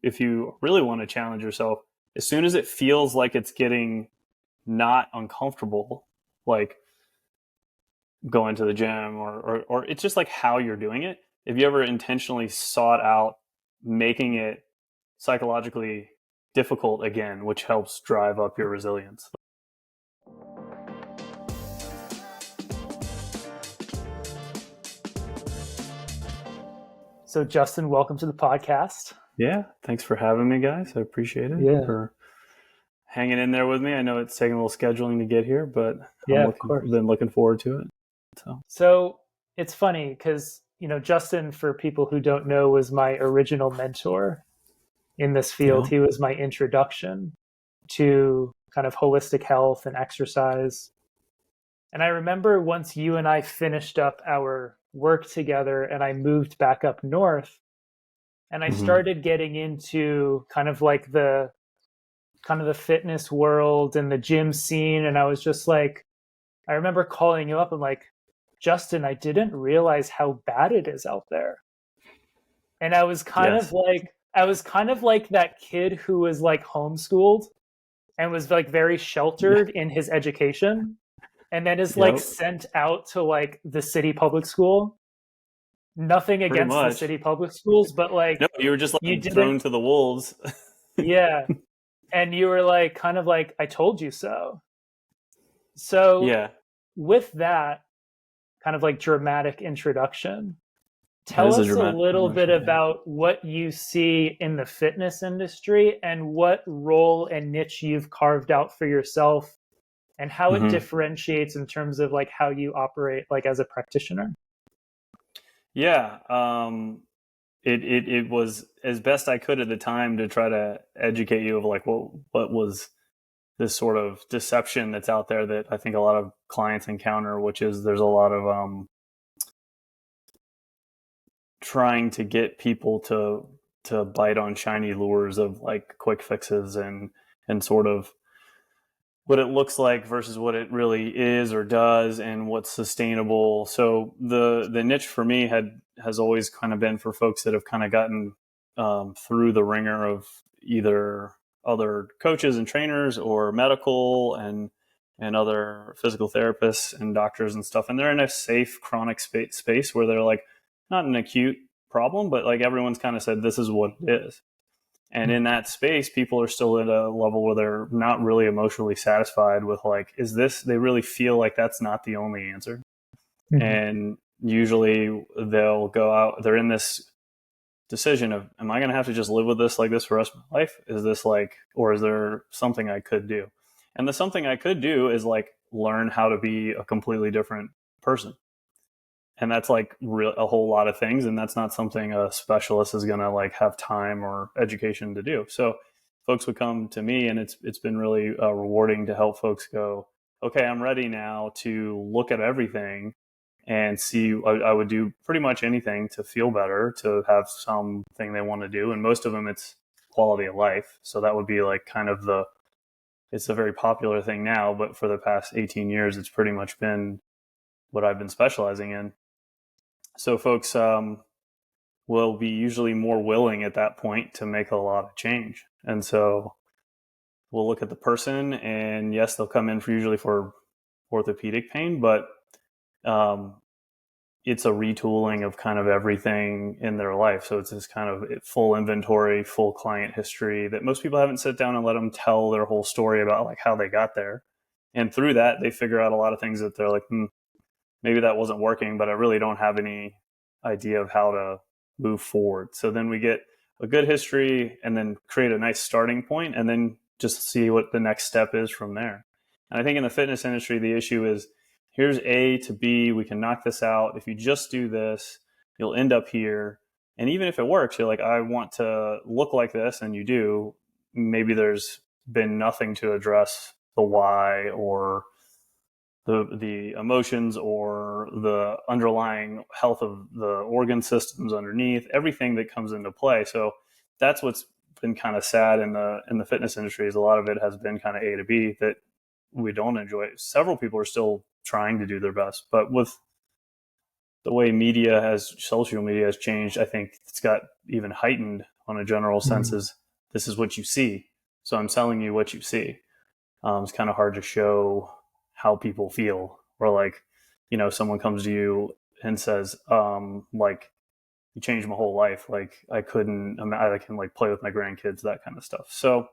if you really want to challenge yourself, as soon as it feels like it's getting not uncomfortable, like going to the gym or it's just like how you're doing it. If you ever intentionally sought out making it psychologically difficult again, which helps drive up your resilience. So Justin, welcome to the podcast. Yeah, thanks for having me, guys. I appreciate it. Yeah. For hanging in there with me. I know it's taking a little scheduling to get here, but Yeah, of course. been looking forward to it. So it's funny because, Justin, for people who don't know, was my original mentor in this field. Yeah. He was my introduction to kind of holistic health and exercise. And I remember once you and I finished up our work together and I moved back up north and I started getting into kind of the fitness world and the gym scene. And I was just like, I remember calling you up and like, Justin, I didn't realize how bad it is out there. And I was kind of like that kid who was like homeschooled and was like very sheltered in his education and then is like sent out to like the city public school. Nothing against the city public schools, but like, no, you were just like thrown to the wolves. Yeah. And you were like, kind of like, I told you so. So with that kind of like dramatic introduction, tell us a little bit about what you see in the fitness industry and what role and niche you've carved out for yourself and how it differentiates in terms of like how you operate like as a practitioner. Yeah. It was as best I could at the time to try to educate you of like what was this sort of deception that's out there that I think a lot of clients encounter, which is there's a lot of trying to get people to bite on shiny lures of like quick fixes and sort of what it looks like versus what it really is or does and what's sustainable. So the niche for me has always kind of been for folks that have kind of gotten through the ringer of either other coaches and trainers or medical and other physical therapists and doctors and stuff. And they're in a safe chronic space where they're like, not an acute problem, but like everyone's kind of said, this is what it is. And in that space, people are still at a level where they're not really emotionally satisfied with like, they really feel like that's not the only answer. And usually they'll go out, they're in this decision of, am I going to have to just live with this like this for the rest of my life? Is this like, or is there something I could do? And the something I could do is like learn how to be a completely different person. And that's like a whole lot of things. And that's not something a specialist is going to like have time or education to do. So folks would come to me and it's been really rewarding to help folks go, okay, I'm ready now to look at everything and see, I would do pretty much anything to feel better, to have something they want to do. And most of them, it's quality of life. So that would be like kind of it's a very popular thing now, but for the past 18 years, it's pretty much been what I've been specializing in. So folks will be usually more willing at that point to make a lot of change. And so we'll look at the person and yes, they'll come in usually for orthopedic pain, but it's a retooling of kind of everything in their life. So it's this kind of full inventory, full client history that most people haven't sat down and let them tell their whole story about like how they got there. And through that, they figure out a lot of things that they're like, maybe that wasn't working, but I really don't have any idea of how to move forward. So then we get a good history and then create a nice starting point and then just see what the next step is from there. And I think in the fitness industry, the issue is here's A to B, we can knock this out. If you just do this, you'll end up here. And even if it works, you're like, I want to look like this, and you do, maybe there's been nothing to address the why or the emotions or the underlying health of the organ systems underneath, everything that comes into play. So that's what's been kind of sad in the fitness industry, is a lot of it has been kind of A to B that we don't enjoy. Several people are still trying to do their best, but with the way social media has changed, I think it's got even heightened on a general sense is this is what you see. So I'm selling you what you see. It's kind of hard to show how people feel, or like, someone comes to you and says, like, you changed my whole life. Like I can like play with my grandkids, that kind of stuff. So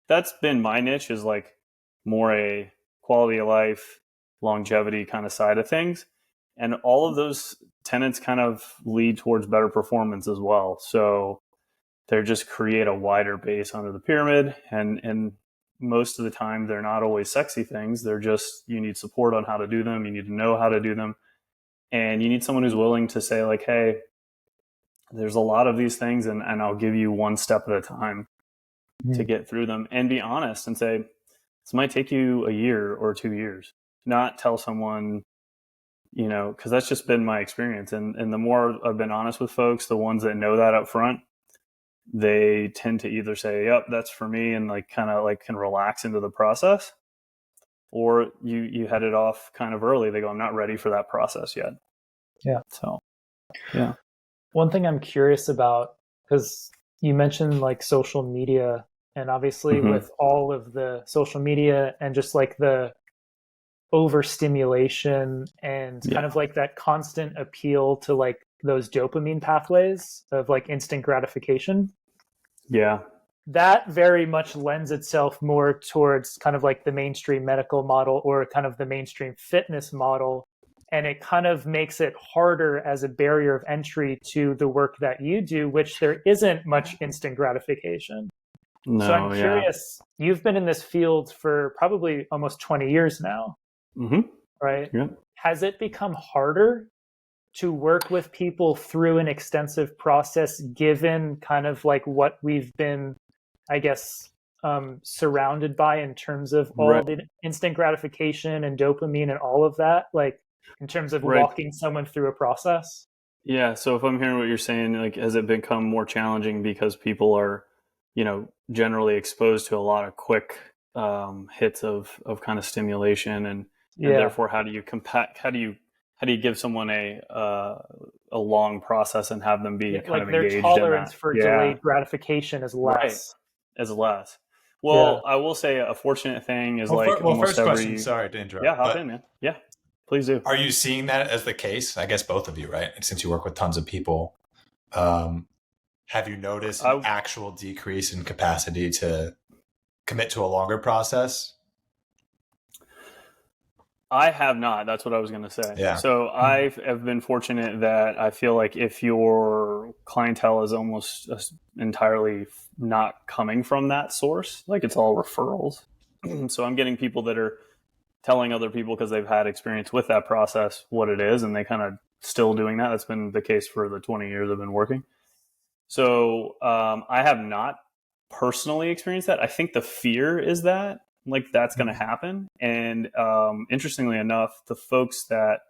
that's been my niche, is like more a quality of life, longevity kind of side of things. And all of those tenets kind of lead towards better performance as well. So they just create a wider base under the pyramid. And most of the time, they're not always sexy things. They're just, you need support on how to do them. You need to know how to do them. And you need someone who's willing to say like, hey, there's a lot of these things, and I'll give you one step at a time to get through them, and be honest and say, this might take you a year or 2 years. Not tell someone, because that's just been my experience. And the more I've been honest with folks, the ones that know that up front, they tend to either say, yep, that's for me, and like kind of like can relax into the process, or you head it off kind of early. They go, I'm not ready for that process yet. Yeah. So, yeah. One thing I'm curious about, because you mentioned like social media, and obviously with all of the social media and just like the overstimulation and kind of like that constant appeal to like those dopamine pathways of like instant gratification. Yeah. That very much lends itself more towards kind of like the mainstream medical model or kind of the mainstream fitness model. And it kind of makes it harder as a barrier of entry to the work that you do, which there isn't much instant gratification. No, so I'm curious, you've been in this field for probably almost 20 years now, right? Yeah. Has it become harder to work with people through an extensive process, given kind of like what we've been, I guess, surrounded by in terms of all the instant gratification and dopamine and all of that? Like, in terms of walking someone through a process? Yeah. So if I'm hearing what you're saying, like, has it become more challenging because people are, generally exposed to a lot of quick hits of kind of stimulation, and therefore, how do you give someone a long process and have them be kind of engaged their tolerance in that? for delayed gratification is less. Is less. Well, I will say a fortunate thing is first question. Sorry to interrupt. Yeah, hop in, man. Yeah. Please do. Are you seeing that as the case? I guess both of you, right? Since you work with tons of people, have you noticed an actual decrease in capacity to commit to a longer process? I have not. That's what I was going to say. Yeah. So I have been fortunate that I feel like if your clientele is almost entirely not coming from that source, like it's all referrals. So I'm getting people that are telling other people because they've had experience with that process what it is, and they kind of still doing that. That's been the case for the 20 years I've been working. So I have not personally experienced that. I think the fear is that like that's going to happen. And interestingly enough, the folks that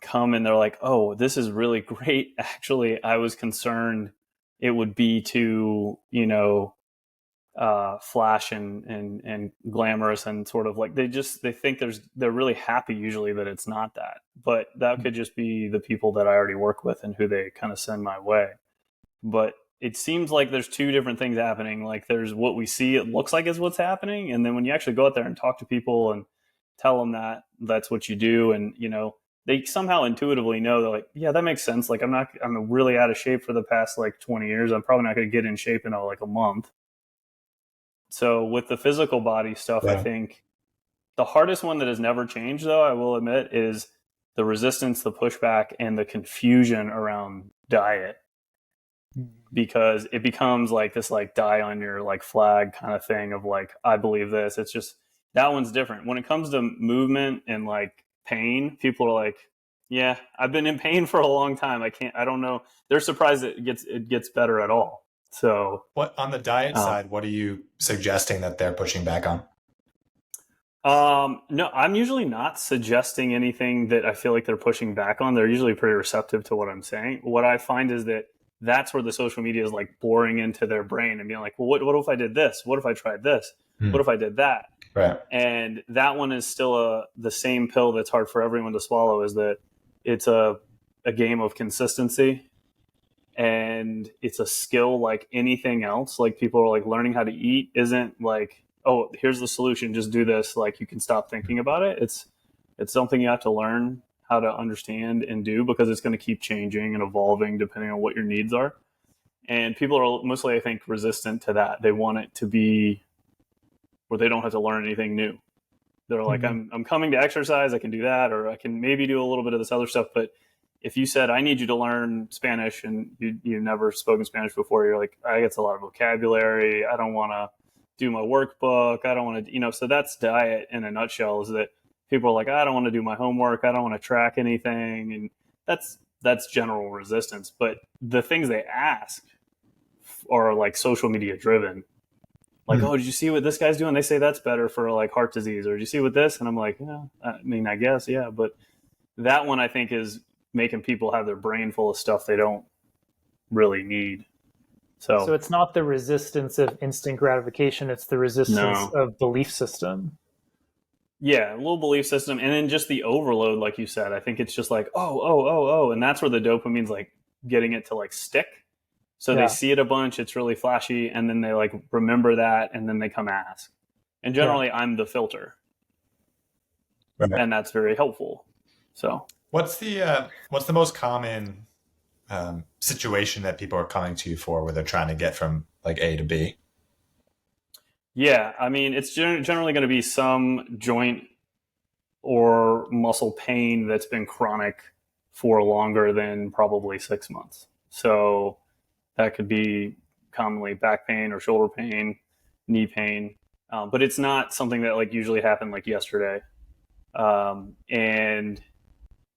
come and they're like, oh, this is really great. Actually, I was concerned it would be too, flash and glamorous, and sort of like they think they're really happy usually that it's not that, but that could just be the people that I already work with and who they kind of send my way. But it seems like there's two different things happening. Like there's what we see, it looks like is what's happening. And then when you actually go out there and talk to people and tell them that that's what you do, and, they somehow intuitively know, they're like, yeah, that makes sense. Like I'm really out of shape for the past like 20 years. I'm probably not going to get in shape in like a month. So with the physical body stuff, I think the hardest one that has never changed, though, I will admit, is the resistance, the pushback, and the confusion around diet. Because it becomes like this like die on your like flag kind of thing of like, I believe this. It's just, that one's different. When it comes to movement and like pain, people are like, yeah, I've been in pain for a long time. I don't know. They're surprised it gets better at all. So what on the diet side, what are you suggesting that they're pushing back on? No, I'm usually not suggesting anything that I feel like they're pushing back on. They're usually pretty receptive to what I'm saying. What I find is that that's where the social media is like boring into their brain and being like, well, what if I did this? What if I tried this? What if I did that? Right. And that one is still the same pill that's hard for everyone to swallow, is that it's a game of consistency. and it's a skill like anything else. Like people are like learning how to eat isn't like, oh, here's the solution, just do this. Like you can stop thinking about it. It's something you have to learn how to understand and do, because it's going to keep changing and evolving depending on what your needs are. And people are mostly, I think, resistant to that. They want it to be where they don't have to learn anything new. They're like, I'm coming to exercise, I can do that, or I can maybe do a little bit of this other stuff. But if you said, I need you to learn Spanish, and you've never spoken Spanish before, you're like, I get a lot of vocabulary. I don't want to do my workbook. I don't want to, so that's diet in a nutshell, is that people are like, I don't want to do my homework. I don't want to track anything. And that's general resistance. But the things they ask are like social media driven. Like, oh, did you see what this guy's doing? They say that's better for like heart disease. Or did you see what this? And I'm like, yeah, I mean, I guess, yeah. But that one I think is making people have their brain full of stuff they don't really need. So it's not the resistance of instant gratification. It's the resistance of belief system. Yeah, a little belief system. And then just the overload, like you said. I think it's just like, oh. And that's where the dopamine's like getting it to like stick. So they see it a bunch, it's really flashy, and then they like remember that, and then they come ask. And generally, I'm the filter, and that's very helpful. So, what's the most common situation that people are coming to you for, where they're trying to get from like A to B? Yeah, I mean, it's generally going to be some joint or muscle pain that's been chronic for longer than probably 6 months. So that could be commonly back pain or shoulder pain, knee pain, but it's not something that like usually happened like yesterday. And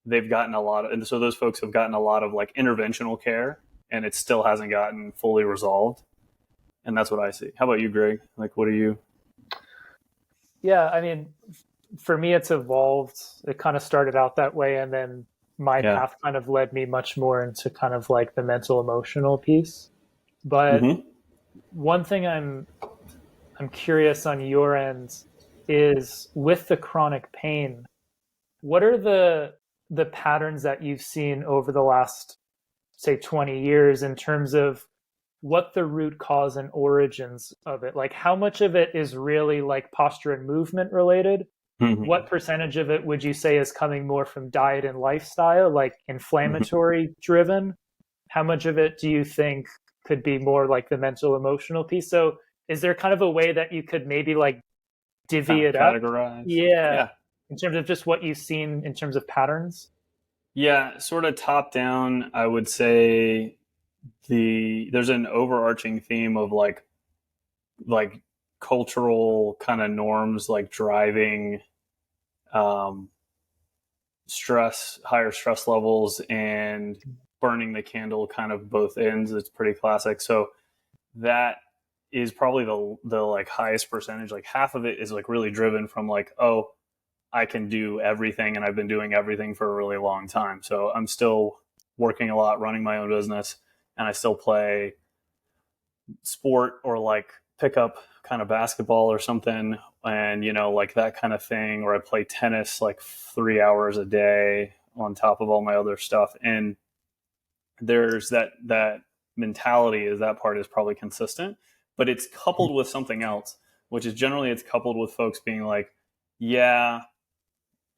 they've gotten a lot of, and so those folks have gotten a lot of like interventional care, and it still hasn't gotten fully resolved. And that's what I see. How about you, Greg? Like, what are you? Yeah, I mean, for me, it's evolved. It kind of started out that way, and then my path kind of led me much more into kind of like the mental emotional piece. But one thing I'm curious on your end is, with the chronic pain, what are the patterns that you've seen over the last, say, 20 years in terms of what the root cause and origins of it? Like, how much of it is really like posture and movement related? What percentage of it would you say is coming more from diet and lifestyle, like inflammatory driven? How much of it do you think could be more like the mental emotional piece? So is there kind of a way that you could maybe like divvy it up? Categorize. Yeah. In terms of just what you've seen in terms of patterns? Yeah, sort of top down, I would say there's an overarching theme of like cultural kind of norms, like driving higher stress levels, and burning the candle kind of both ends. It's pretty classic. So that is probably the like highest percentage. Like half of it is like really driven from like, oh, I can do everything, and I've been doing everything for a really long time. So I'm still working a lot, running my own business, and I still play sport or like pick up kind of basketball or something, and like that kind of thing, or I play tennis like 3 hours a day on top of all my other stuff. And there's that mentality, is that part is probably consistent, but it's coupled with something else, which is generally it's coupled with folks being like, yeah,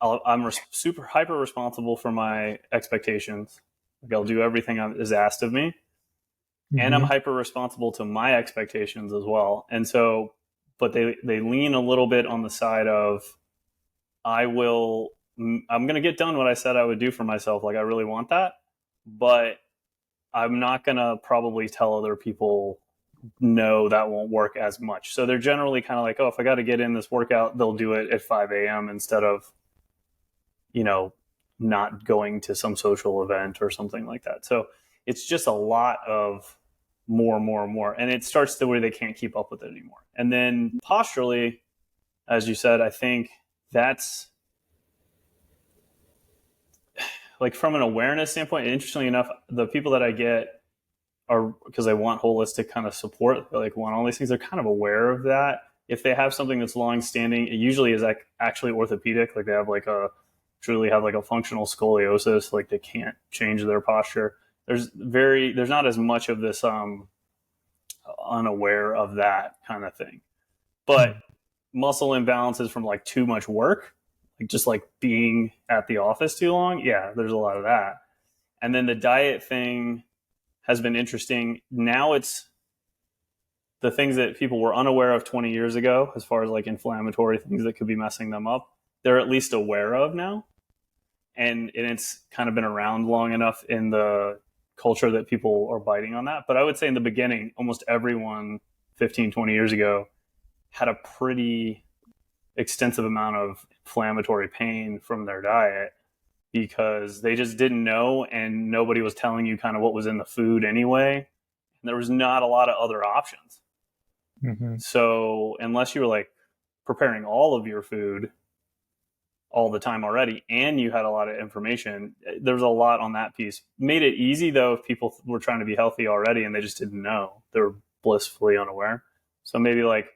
I'm super hyper responsible for my expectations. Like I'll do everything is asked of me. And I'm hyper responsible to my expectations as well. And so, but they lean a little bit on the side of, I'm going to get done what I said I would do for myself. Like I really want that, but I'm not going to probably tell other people, no, that won't work as much. So they're generally kind of like, oh, if I got to get in this workout, they'll do it at 5 a.m. instead of, not going to some social event or something like that. So it's just a lot of more. And it starts to where they can't keep up with it anymore. And then posturally, as you said, I think that's like from an awareness standpoint, interestingly enough, the people that I get are, because I want holistic kind of support, like want all these things, they're kind of aware of that. If they have something that's long standing, it usually is like actually orthopedic. Like they have like truly have like a functional scoliosis, like they can't change their posture. there's not as much of this unaware of that kind of thing. But muscle imbalances from like too much work, like just like being at the office too long, yeah, there's a lot of that. And then the diet thing has been interesting. Now it's the things that people were unaware of 20 years ago, as far as like inflammatory things that could be messing them up, they're at least aware of now. And it's kind of been around long enough in the culture that people are biting on that. But I would say in the beginning, almost everyone 15, 20 years ago had a pretty extensive amount of inflammatory pain from their diet because they just didn't know, and nobody was telling you kind of what was in the food anyway. And there was not a lot of other options. Mm-hmm. So unless you were like preparing all of your food all the time already, and you had a lot of information, there was a lot on that piece. Made it easy though if people were trying to be healthy already and they just didn't know. They were blissfully unaware. So maybe like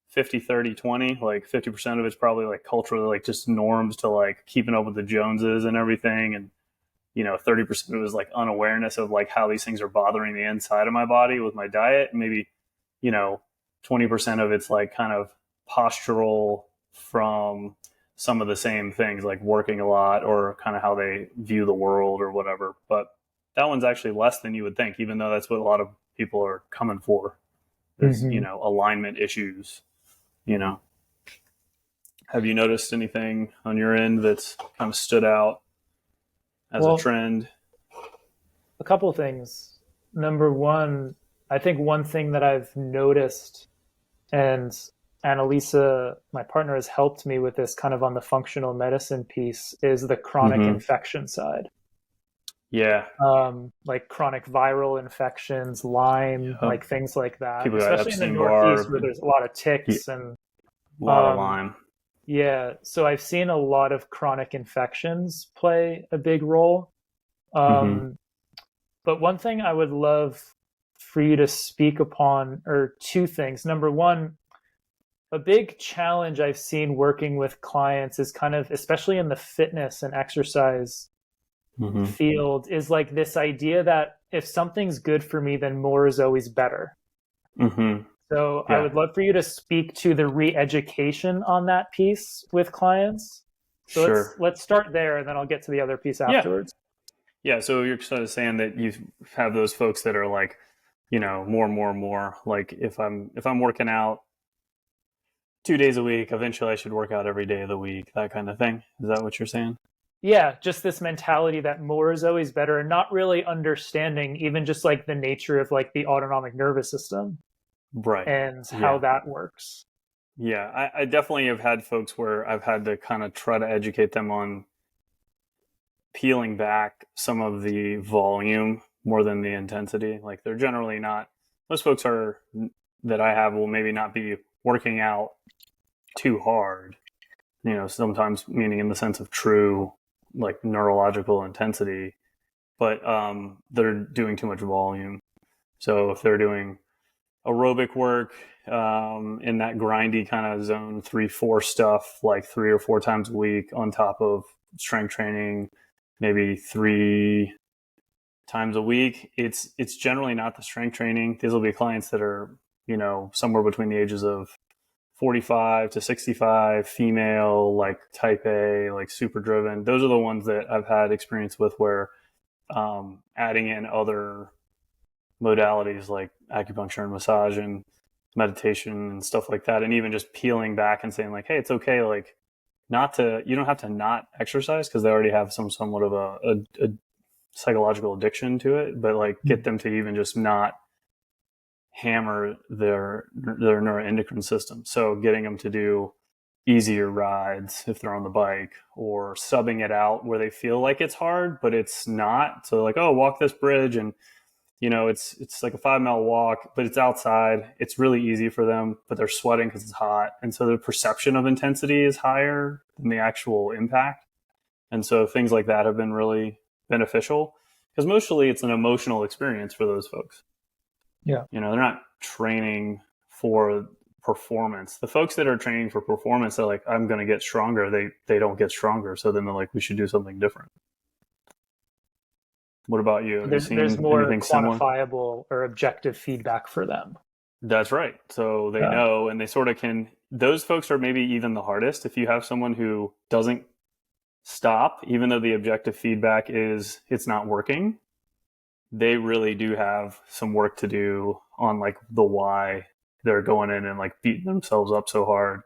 50, 30, 20, like 50% of it's probably like culturally, like just norms to like keeping up with the Joneses and everything. And, 30% of it was like unawareness of like how these things are bothering the inside of my body with my diet. And maybe, 20% of it's like kind of postural from some of the same things, like working a lot or kind of how they view the world or whatever. But that one's actually less than you would think, even though that's what a lot of people are coming for. There's, alignment issues, Have you noticed anything on your end that's kind of stood out as a trend? A couple of things. Number one, I think one thing that I've noticed, and Annalisa, my partner, has helped me with this kind of on the functional medicine piece, is the chronic infection side. Yeah. Like chronic viral infections, Lyme, like things like that. People especially in the Northeast where there's a lot of ticks and a lot of Lyme. Yeah. So I've seen a lot of chronic infections play a big role. But one thing I would love for you to speak upon are two things. Number one, a big challenge I've seen working with clients is kind of, especially in the fitness and exercise field, is like this idea that if something's good for me, then more is always better. So I would love for you to speak to the re-education on that piece with clients. So let's start there, and then I'll get to the other piece afterwards. Yeah. So you're sort of saying that you have those folks that are like, more. Like if I'm working out 2 days a week, eventually I should work out every day of the week, that kind of thing. Is that what you're saying? Yeah, just this mentality that more is always better, and not really understanding even just like the nature of like the autonomic nervous system. Right. And how that works. Yeah, I definitely have had folks where I've had to kind of try to educate them on peeling back some of the volume more than the intensity. Like they're generally not, most folks that I have will maybe not be working out too hard, sometimes meaning in the sense of true like neurological intensity, but they're doing too much volume. So if they're doing aerobic work in that grindy kind of zone 3-4 stuff, like 3 or 4 times a week on top of strength training, maybe 3 times a week, it's generally not the strength training. These will be clients that are, somewhere between the ages of 45 to 65, female, like type A, like super driven. Those are the ones that I've had experience with where adding in other modalities like acupuncture and massage and meditation and stuff like that, and even just peeling back and saying like, hey, it's okay, like you don't have to not exercise because they already have somewhat of a psychological addiction to it, but like get them to even just not hammer their neuroendocrine system. So getting them to do easier rides if they're on the bike, or subbing it out where they feel like it's hard, but it's not. So like, oh, walk this bridge, and it's like a 5-mile walk, but it's outside. It's really easy for them, but they're sweating because it's hot. And so the perception of intensity is higher than the actual impact. And so things like that have been really beneficial because mostly it's an emotional experience for those folks. Yeah. They're not training for performance. The folks that are training for performance, they're like, I'm going to get stronger. They don't get stronger. So then they're like, we should do something different. What about you? Have you seen There's more anything similar? quantifiable or objective feedback for them. That's right. So they know, and they sort of can. Those folks are maybe even the hardest. If you have someone who doesn't stop, even though the objective feedback is it's not working, they really do have some work to do on like the why they're going in and like beating themselves up so hard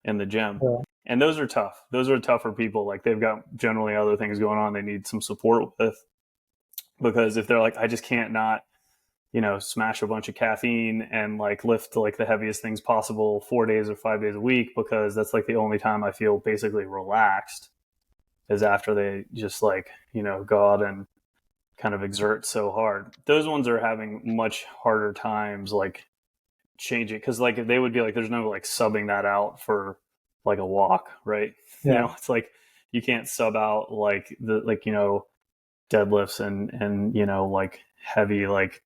in the gym. Yeah. And those are tough. Those are tougher people. Like they've got generally other things going on they need some support with. Because if they're like, I just can't not, smash a bunch of caffeine and like lift like the heaviest things possible 4 days or 5 days a week, because that's like the only time I feel basically relaxed is after they just like, go out and kind of exert so hard. Those ones are having much harder times like changing, because like if they would be like, there's no like subbing that out for like a walk, right? Yeah. It's like you can't sub out like the like deadlifts and like heavy like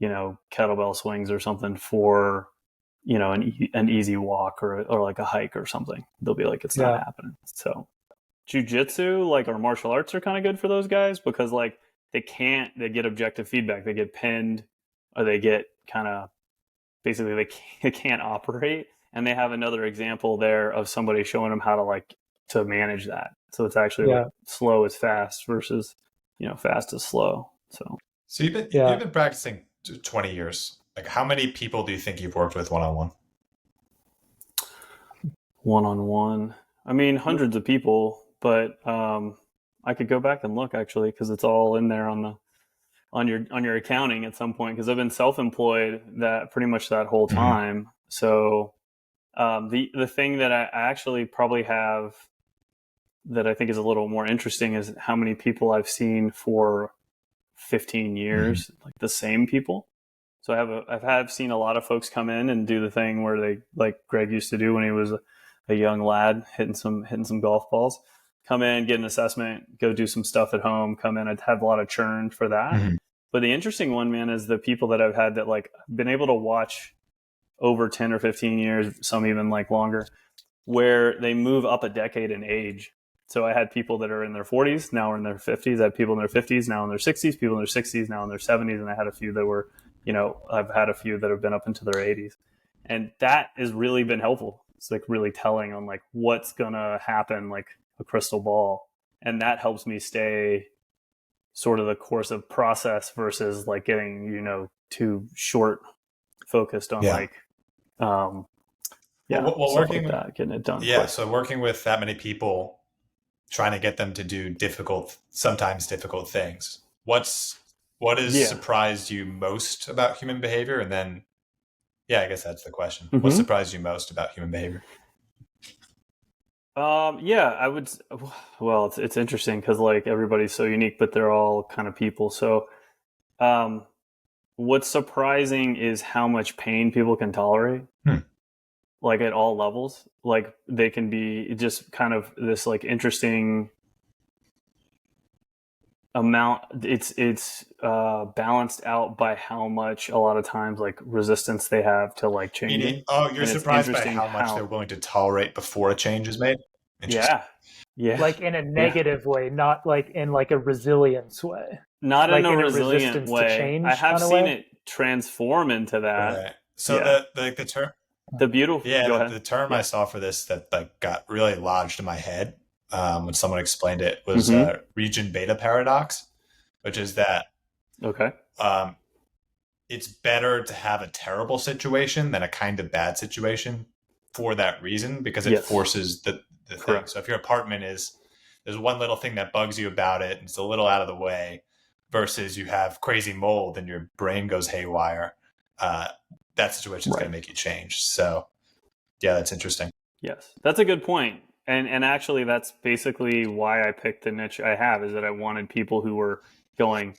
kettlebell swings or something for an easy walk or like a hike or something. They'll be like, it's not happening. So jiu-jitsu like or martial arts are kind of good for those guys, because like they get objective feedback, they get pinned, or they get kind of basically they can't operate, and they have another example there of somebody showing them how to like to manage that. So it's actually like slow is fast versus fast is slow. So you've been practicing 20 years. Like how many people do you think you've worked with one-on-one? One-on-one, I mean hundreds of people, but I could go back and look actually, because it's all in there on your accounting at some point, because I've been self-employed that pretty much that whole time. Mm-hmm. So the thing that I actually probably have that I think is a little more interesting is how many people I've seen for 15 years, like the same people. So I've seen a lot of folks come in and do the thing where they, like Greg used to do when he was a young lad, hitting some golf balls, come in, get an assessment, go do some stuff at home, come in. I'd have a lot of churn for that. Mm-hmm. But the interesting one, man, is the people that I've had that like been able to watch over 10 or 15 years, some even like longer, where they move up a decade in age. So I had people that are in their 40s, now are in their 50s. I had people in their 50s, now in their 60s, people in their 60s, now in their 70s. And I had a few that were, I've had a few that have been up into their 80s. And that has really been helpful. It's like really telling on like what's going to happen, like a crystal ball. And that helps me stay sort of the course of process versus like getting, too short focused on like, well, working like that, getting it done. Yeah. Quick. So working with that many people, trying to get them to do sometimes difficult things. What has surprised you most about human behavior? And then, I guess that's the question. Mm-hmm. What surprised you most about human behavior? I would. Well, it's interesting because like everybody's so unique, but they're all kind of people. So, what's surprising is how much pain people can tolerate. Like at all levels, like they can be just kind of this like interesting amount. It's balanced out by how much a lot of times like resistance they have to like changing. You're surprised by how much they're willing to tolerate before a change is made? Yeah. Like in a negative way, not like in like a resilience way. Not like in a resilient way. I have seen it transform into that. Right. So the term. The beautiful, the term I saw for this that like got really lodged in my head when someone explained it was region beta paradox, which is that it's better to have a terrible situation than a kind of bad situation for that reason, because it forces the thing. So if your apartment there's one little thing that bugs you about it and it's a little out of the way, versus you have crazy mold and your brain goes haywire, that situation is going to make you change. So that's interesting. Yes, that's a good point. And actually that's basically why I picked the niche I have, is that I wanted people who were going,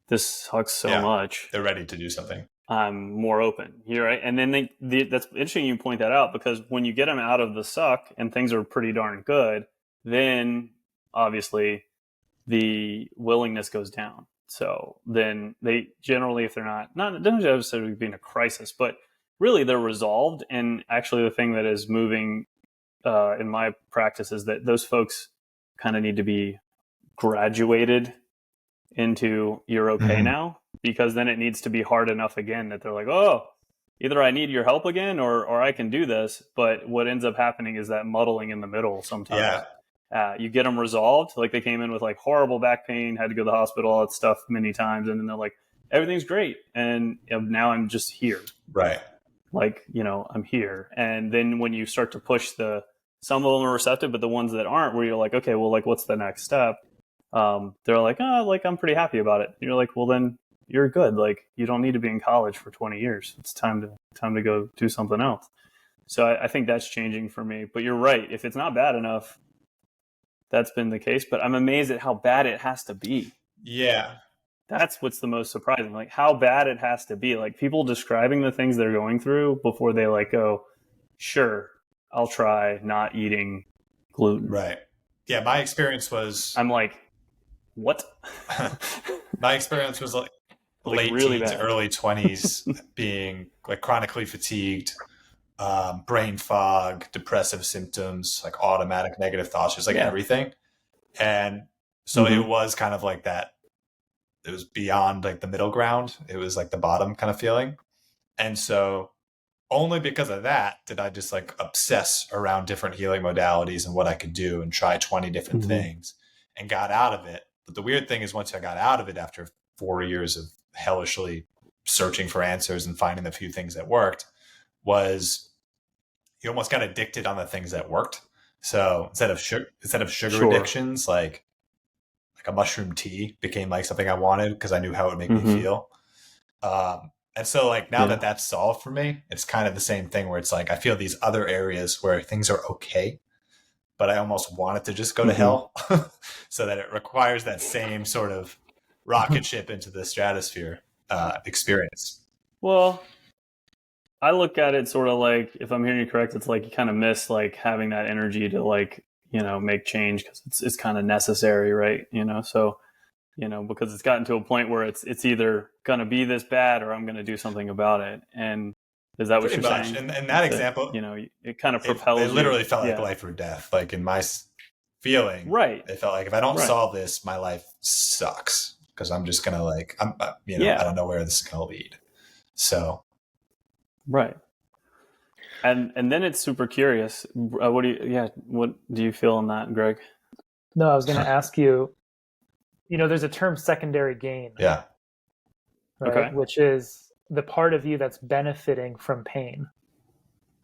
this sucks so much. They're ready to do something. I'm more open. You're right. And then that's interesting you point that out, because when you get them out of the suck and things are pretty darn good, then obviously the willingness goes down. So then they generally, if they're not necessarily being a crisis, but really they're resolved. And actually the thing that is moving in my practice is that those folks kind of need to be graduated into you're okay now, because then it needs to be hard enough again that they're like, oh, either I need your help again or I can do this. But what ends up happening is that muddling in the middle sometimes. You get them resolved. Like they came in with like horrible back pain, had to go to the hospital, all that stuff many times. And then they're like, everything's great. And now I'm just here. Right. Like, I'm here. And then when you start to push some of them are receptive, but the ones that aren't, where you're like, okay, well, like, what's the next step? They're like, oh, like, I'm pretty happy about it. And you're like, well, then you're good. Like, you don't need to be in college for 20 years. It's time to go do something else. So I think that's changing for me. But you're right. If it's not bad enough, that's been the case. But I'm amazed at how bad it has to be. Yeah. That's what's the most surprising. Like how bad it has to be. Like people describing the things they're going through before they like go, sure, I'll try not eating gluten. Right. Yeah. My experience was, I'm like, what? My experience was like late really teens, bad. early 20s, being like chronically fatigued, brain fog, depressive symptoms, like automatic negative thoughts, just like everything. And so it was kind of like that. It was beyond like the middle ground. It was like the bottom kind of feeling. And so only because of that did I just like obsess around different healing modalities and what I could do and try 20 different things and got out of it. But the weird thing is once I got out of it after 4 years of hellishly searching for answers and finding the few things that worked, was you almost got addicted on the things that worked. So instead of sugar addictions, like a mushroom tea became like something I wanted because I knew how it would make me feel. And so like now that that's solved for me, it's kind of the same thing where it's like, I feel these other areas where things are okay, but I almost want it to just go to hell so that it requires that same sort of rocket ship into the stratosphere experience. Well, I look at it sort of like, if I'm hearing you correct, it's like you kind of miss like having that energy to like, make change because it's kind of necessary, right? So, because it's gotten to a point where it's either going to be this bad or I'm going to do something about it. And is that what you're saying? And that example, it kind of propels it literally felt like life or death. Like in my feeling, right? It felt like if I don't solve this, my life sucks because I'm just going to like, I don't know where this is going to lead. So. Right. And then it's super curious. What do you feel on that, Greg? No, I was going to ask you, there's a term secondary gain. Yeah. Right. Okay. Which is the part of you that's benefiting from pain.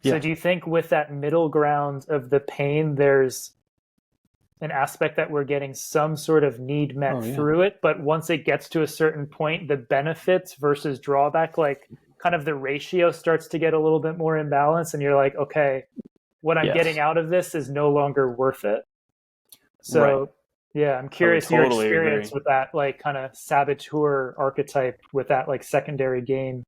So do you think with that middle ground of the pain, there's an aspect that we're getting some sort of need met through it, but once it gets to a certain point, the benefits versus drawback, like kind of the ratio starts to get a little bit more imbalanced and you're like, okay, what I'm getting out of this is no longer worth it. So I'm curious your experience with that, like kind of saboteur archetype with that like secondary gain.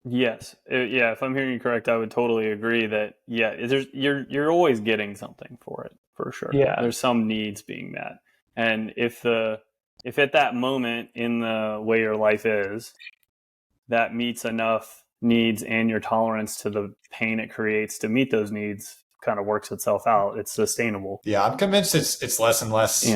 Yes. If I'm hearing you correct, I would totally agree that, you're always getting something for it, for sure. Yeah. There's some needs being met. And if at that moment in the way your life is, that meets enough needs and your tolerance to the pain it creates to meet those needs kind of works itself out. It's sustainable. Yeah, I'm convinced it's less and less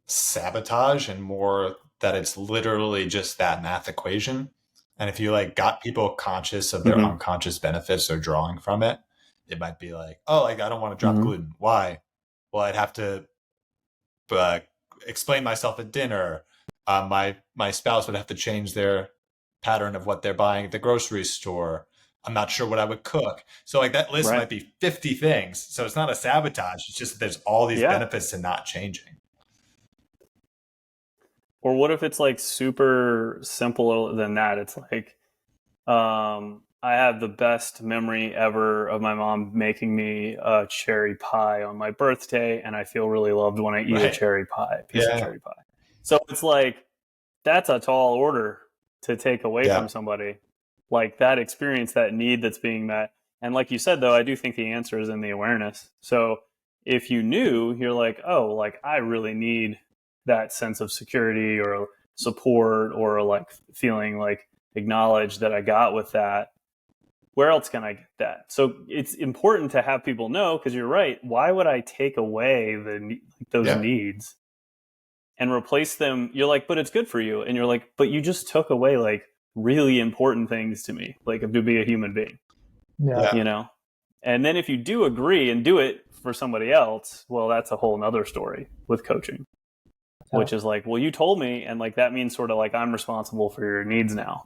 sabotage and more that it's literally just that math equation. And if you like got people conscious of their unconscious benefits they're drawing from it, it might be like, oh, like I don't want to drop gluten. Why? Well, I'd have to explain myself at dinner. My spouse would have to change their pattern of what they're buying at the grocery store. I'm not sure what I would cook. So like that list might be 50 things. So it's not a sabotage. It's just that there's all these benefits to not changing. Or what if it's like super simple than that? It's like, I have the best memory ever of my mom making me a cherry pie on my birthday. And I feel really loved when I eat a cherry pie, piece of cherry pie. So it's like, that's a tall order to take away from somebody, like that experience, that need that's being met. And like you said, though, I do think the answer is in the awareness. So if you knew, you're like, oh, like I really need that sense of security or support or like feeling like acknowledged that I got with that. Where else can I get that? So it's important to have people know, because you're right. Why would I take away those needs and replace them, you're like, but it's good for you. And you're like, but you just took away like really important things to me, like to be a human being, you know? And then if you do agree and do it for somebody else, well, that's a whole nother story with coaching, which is like, well, you told me. And like, that means sort of like, I'm responsible for your needs now.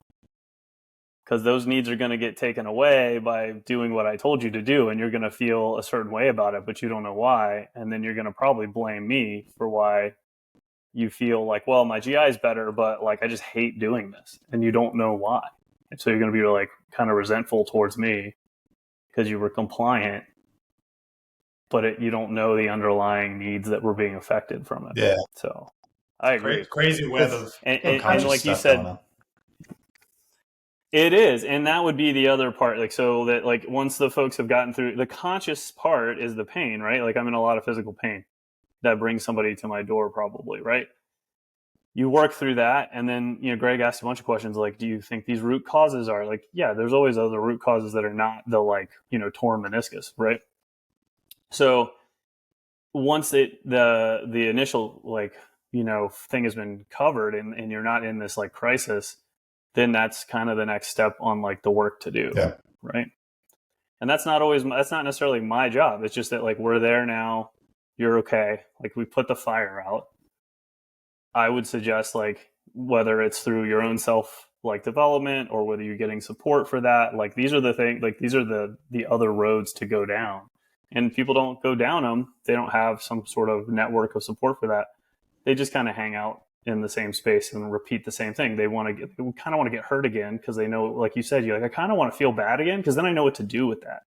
Because those needs are going to get taken away by doing what I told you to do. And you're going to feel a certain way about it, but you don't know why. And then you're going to probably blame me for why you feel like, well, my GI is better, but like, I just hate doing this. And you don't know why. And so you're going to be like kind of resentful towards me because you were compliant, but you don't know the underlying needs that were being affected from it. Yeah. So I agree. Crazy web of and like you said, it is. And that would be the other part. Like, so that like once the folks have gotten through the conscious part is the pain, right? Like I'm in a lot of physical pain that brings somebody to my door probably, right? You work through that. And then, you know, Greg asked a bunch of questions like, do you think these root causes are like, yeah, there's always other root causes that are not the like, you know, torn meniscus, right? So once the initial like, you know, thing has been covered and you're not in this like crisis, then that's kind of the next step on like the work to do. Yeah. Right. And that's not necessarily my job. It's just that like, we're there now, you're okay. Like we put the fire out. I would suggest like, whether it's through your own self like development or whether you're getting support for that, like these are the things, like these are the other roads to go down, and people don't go down them. They don't have some sort of network of support for that. They just kind of hang out in the same space and repeat the same thing. They kind of want to get hurt again because they know, like you said, you're like, I kind of want to feel bad again because then I know what to do with that.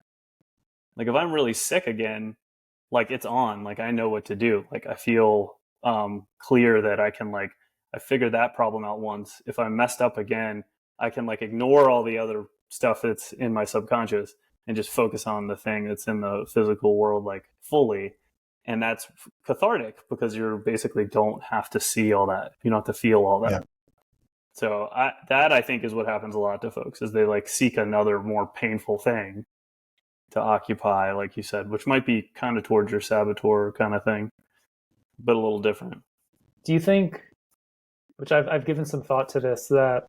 Like if I'm really sick again, like it's on, like I know what to do. Like I feel clear that I can like, I figured that problem out once. If I'm messed up again, I can like ignore all the other stuff that's in my subconscious and just focus on the thing that's in the physical world like fully. And that's cathartic because you basically don't have to see all that. You don't have to feel all that. Yeah. So I think is what happens a lot to folks is they like seek another more painful thing to occupy, like you said, which might be kind of towards your saboteur kind of thing, but a little different. Do you think, which I've given some thought to this, that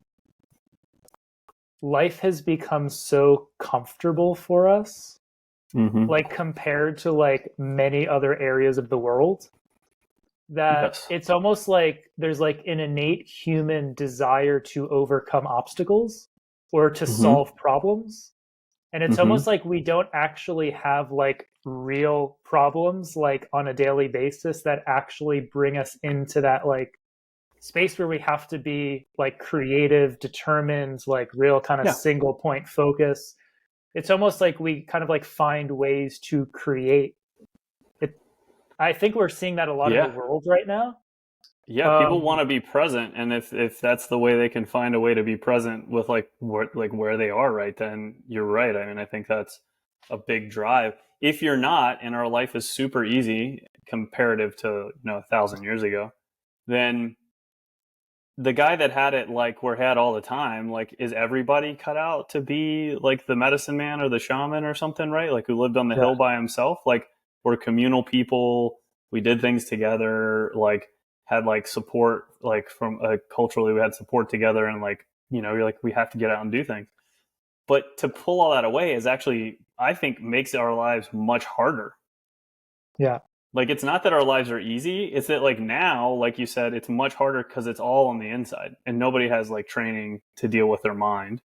life has become so comfortable for us, like compared to like many other areas of the world, that it's almost like there's like an innate human desire to overcome obstacles or to solve problems. And it's almost like we don't actually have like real problems like on a daily basis that actually bring us into that like space where we have to be like creative, determined, like real kind of single point focus. It's almost like we kind of like find ways to create it. I think we're seeing that a lot in the world right now. Yeah, people want to be present, and if that's the way they can find a way to be present with like where they are, right, then you're right. I mean, I think that's a big drive. If you're not, and our life is super easy comparative to 1,000 years ago, then the guy that had it like we're had all the time, like is everybody cut out to be like the medicine man or the shaman or something, right? Like who lived on the hill by himself? Like we're communal people. We did things together, like had like support, like from culturally we had support together, and like, you're like, we have to get out and do things. But to pull all that away is actually, I think, makes our lives much harder. Yeah. Like, it's not that our lives are easy. It's that like now, like you said, it's much harder because it's all on the inside and nobody has like training to deal with their mind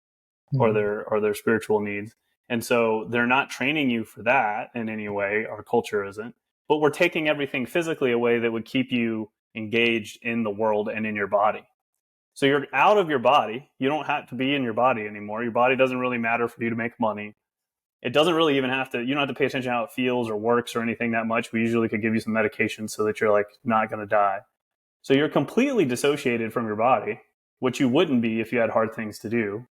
or their spiritual needs. And so they're not training you for that in any way. Our culture isn't, but we're taking everything physically away that would keep you engaged in the world and in your body. So you're out of your body. You don't have to be in your body anymore. Your body doesn't really matter for you to make money. It doesn't really even you don't have to pay attention to how it feels or works or anything that much. We usually could give you some medication so that you're like not going to die. So you're completely dissociated from your body, which you wouldn't be if you had hard things to do.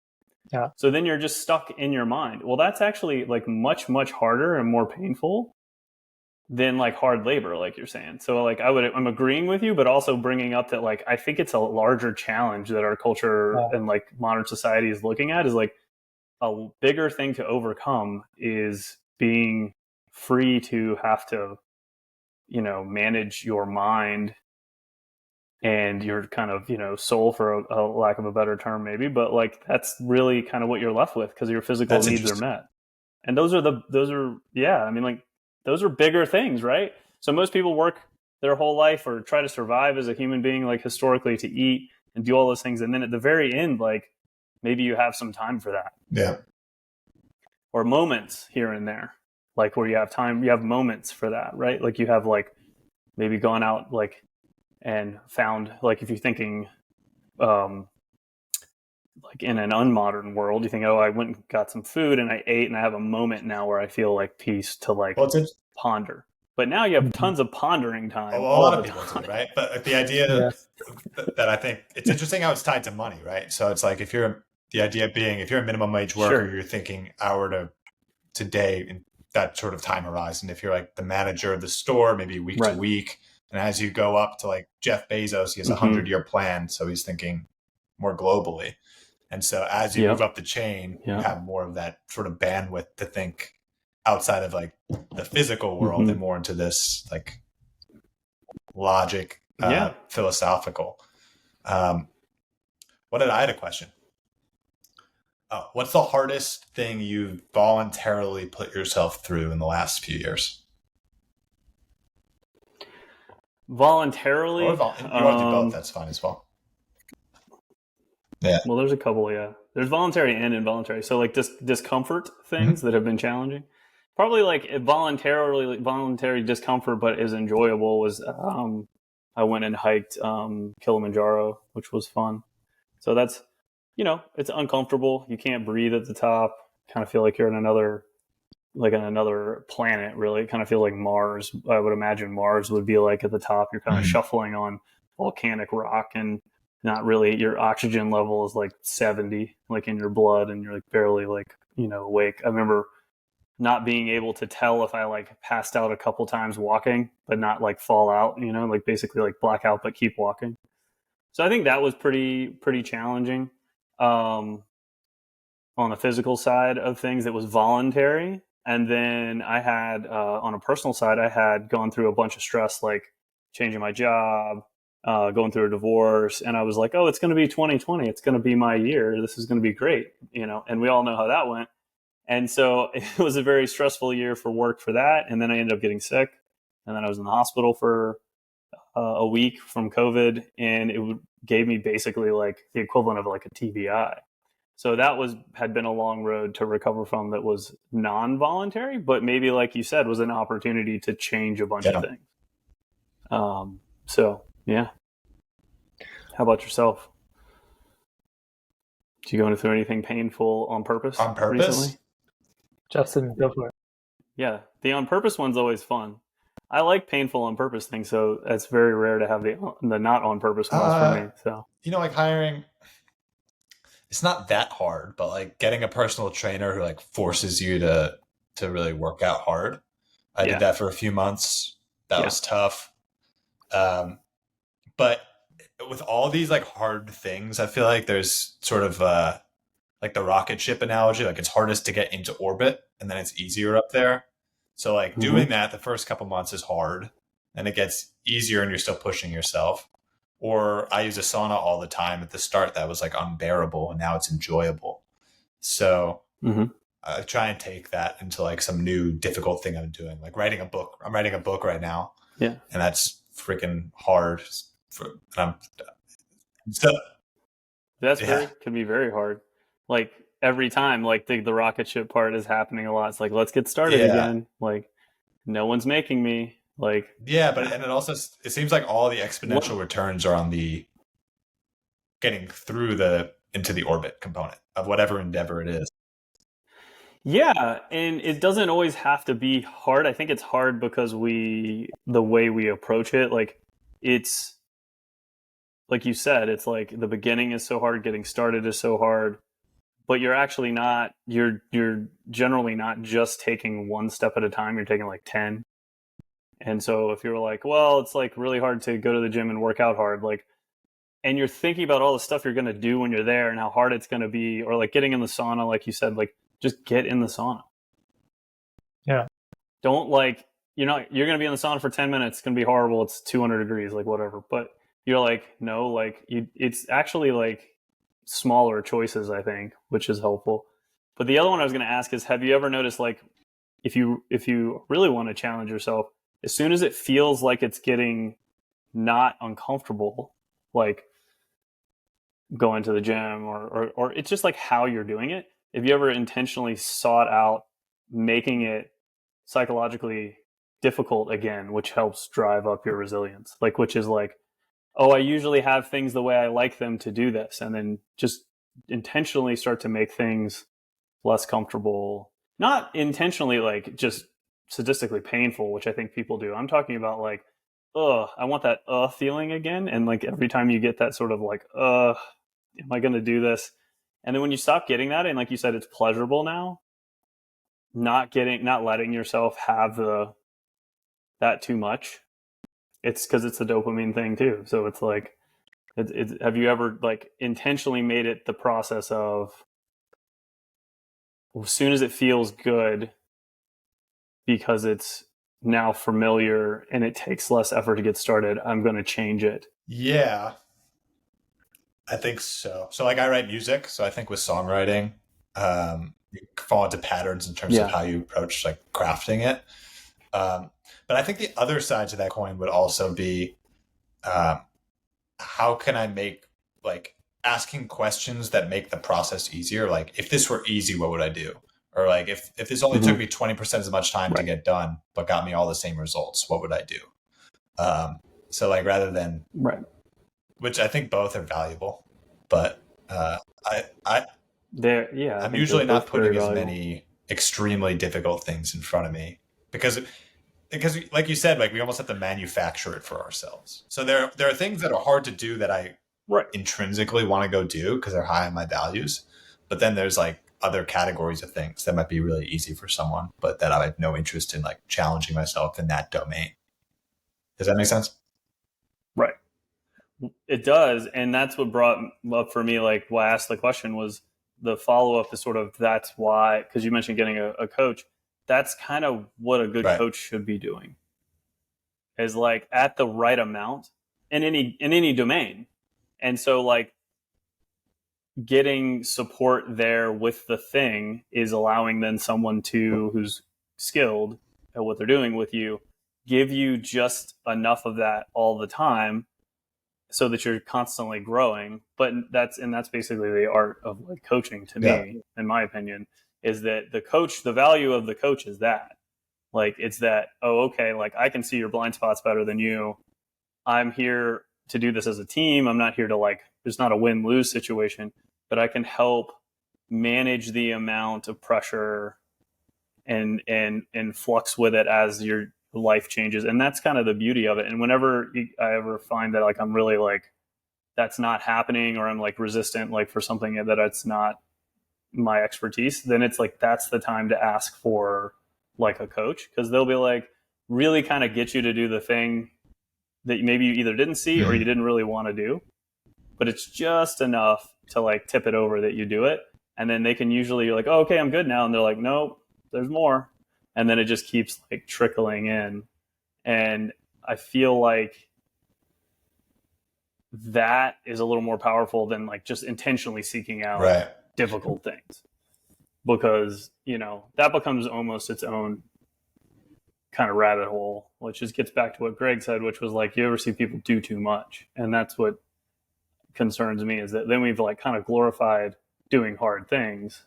Yeah. So then you're just stuck in your mind. Well, that's actually like much, much harder and more painful than like hard labor, like you're saying. So like I'm agreeing with you, but also bringing up that like, I think it's a larger challenge that our culture and like modern society is looking at is like, a bigger thing to overcome is being free to have to, manage your mind and your kind of, soul, for a lack of a better term maybe, but like that's really kind of what you're left with because your physical needs are met. And those are yeah, I mean, like those are bigger things, right? So most people work their whole life or try to survive as a human being, like historically, to eat and do all those things, and then at the very end, like maybe you have some time for that. Yeah. Or moments here and there, like where you have time, you have moments for that, right? Like you have like maybe gone out like and found, like if you're thinking like in an unmodern world, you think, oh, I went and got some food and I ate and I have a moment now where I feel like peace to like ponder. But now you have tons of pondering time. A lot of people do, right? But the idea that I think it's interesting how it's tied to money, right? So it's like if you're a minimum wage worker, you're thinking hour to day in that sort of time horizon. If you're like the manager of the store, maybe week to week. And as you go up to like Jeff Bezos, he has a 100-year plan. So he's thinking more globally. And so as you move up the chain, you have more of that sort of bandwidth to think outside of like the physical world and more into this like logic, philosophical. I had a question. What's the hardest thing you've voluntarily put yourself through in the last few years? Voluntarily? Or you want to do both, that's fine as well. Yeah. Well, there's a couple, There's voluntary and involuntary. So like discomfort things that have been challenging. Probably like voluntary discomfort, but is enjoyable was I went and hiked Kilimanjaro, which was fun. So that's, it's uncomfortable. You can't breathe at the top. Kind of feel like you're in another planet, really. It kind of feels like Mars. I would imagine Mars would be like at the top. You're kind of shuffling on volcanic rock, and not really, your oxygen level is like 70, like in your blood, and you're like barely like, awake. I remember not being able to tell if I like passed out a couple times walking, but not like fall out, like basically like black out, but keep walking. So I think that was pretty challenging. On the physical side of things, it was voluntary. And then I had, on a personal side, I had gone through a bunch of stress, like changing my job, going through a divorce. And I was like, oh, it's going to be 2020. It's going to be my year. This is going to be great. And we all know how that went. And so it was a very stressful year for work for that. And then I ended up getting sick. And then I was in the hospital for a week from COVID. And it gave me basically like the equivalent of like a TBI. So that had been a long road to recover from, that was non-voluntary, but maybe, like you said, was an opportunity to change a bunch of things. So, yeah. How about yourself? Did you go through anything painful on purpose? On purpose? Recently? Justin, go for it. Yeah. The on purpose one's always fun. I like painful on purpose things, so it's very rare to have the not on purpose ones for me. So, like hiring, it's not that hard, but like getting a personal trainer who like forces you to really work out hard. I did that for a few months. That was tough. But with all these like hard things, I feel like there's sort of like the rocket ship analogy. Like it's hardest to get into orbit, and then it's easier up there. So like doing that the first couple months is hard, and it gets easier and you're still pushing yourself. Or I use a sauna all the time. At the start, that was like unbearable, and now it's enjoyable. So I try and take that into like some new difficult thing I'm doing, like writing a book. I'm writing a book right now. Yeah. And that's freaking hard. Can be very hard. Like every time, like the rocket ship part is happening a lot. It's like, let's get started again. Like no one's making me. Like it seems like all the exponential returns are on the getting through into the orbit component of whatever endeavor it is. Yeah, and it doesn't always have to be hard. I think it's hard because the way we approach it, like it's like you said, it's like the beginning is so hard, getting started is so hard, but you're actually not, you're generally not just taking one step at a time, you're taking like 10. And so if you're like, well, it's like really hard to go to the gym and work out hard, like, and you're thinking about all the stuff you're going to do when you're there and how hard it's going to be, or like getting in the sauna, like you said, like just get in the sauna. Yeah. Don't like, you're going to be in the sauna for 10 minutes. It's going to be horrible. It's 200 degrees, like whatever. But you're like, no, like it's actually like smaller choices, I think, which is helpful. But the other one I was going to ask is, have you ever noticed, like, if you really want to challenge yourself, as soon as it feels like it's getting not uncomfortable, like going to the gym or it's just like how you're doing it, have you ever intentionally sought out making it psychologically difficult again, which helps drive up your resilience? Like, which is like, oh, I usually have things the way I like them to do this, and then just intentionally start to make things less comfortable. Not intentionally, like just sadistically painful, which I think people do. I'm talking about like, I want that feeling again. And like every time you get that sort of like, am I going to do this? And then when you stop getting that, and like you said, it's pleasurable now, not letting yourself have that too much. It's because it's a dopamine thing too. So it's like, have you ever like intentionally made it the process of, as soon as it feels good, because it's now familiar and it takes less effort to get started, I'm going to change it? Yeah, I think so. So like I write music. So I think with songwriting, you fall into patterns in terms of how you approach like crafting it. But I think the other side to that coin would also be, how can I make like asking questions that make the process easier? Like if this were easy, what would I do? Or like if this only took me 20% as much time to get done, but got me all the same results, what would I do? So like rather than, which I think both are valuable, but I'm usually not putting as many extremely difficult things in front of me because like you said, like we almost have to manufacture it for ourselves. So there are things that are hard to do that I intrinsically want to go do because they're high on my values. But then there's like other categories of things that might be really easy for someone, but that I have no interest in like challenging myself in that domain. Does that make sense? Right. It does. And that's what brought up for me, like why I asked the question was the follow-up is sort of, that's why, because you mentioned getting a coach. That's kind of what a good coach should be doing, is like at the right amount in any domain. And so like getting support there with the thing is allowing then someone who's skilled at what they're doing with you, give you just enough of that all the time so that you're constantly growing. But that's basically the art of like coaching to me, in my opinion, is that the value of the coach is that, like, it's that, oh, okay, like I can see your blind spots better than you. I'm here to do this as a team. I'm not here to like, there's not a win-lose situation, but I can help manage the amount of pressure and flux with it as your life changes. And that's kind of the beauty of it. And whenever I ever find that like I'm really like, that's not happening, or I'm like resistant, like for something that it's not my expertise, then it's like, that's the time to ask for like a coach, because they'll be like really kind of get you to do the thing that maybe you either didn't see or you didn't really want to do, but it's just enough to like tip it over that you do it. And then they can usually, you're like, oh, okay, I'm good now. And they're like, nope, there's more. And then it just keeps like trickling in. And I feel like that is a little more powerful than like just intentionally seeking out difficult things, because, you know, that becomes almost its own kind of rabbit hole, which just gets back to what Greg said, which was like, you ever see people do too much? And that's what concerns me, is that then we've like kind of glorified doing hard things.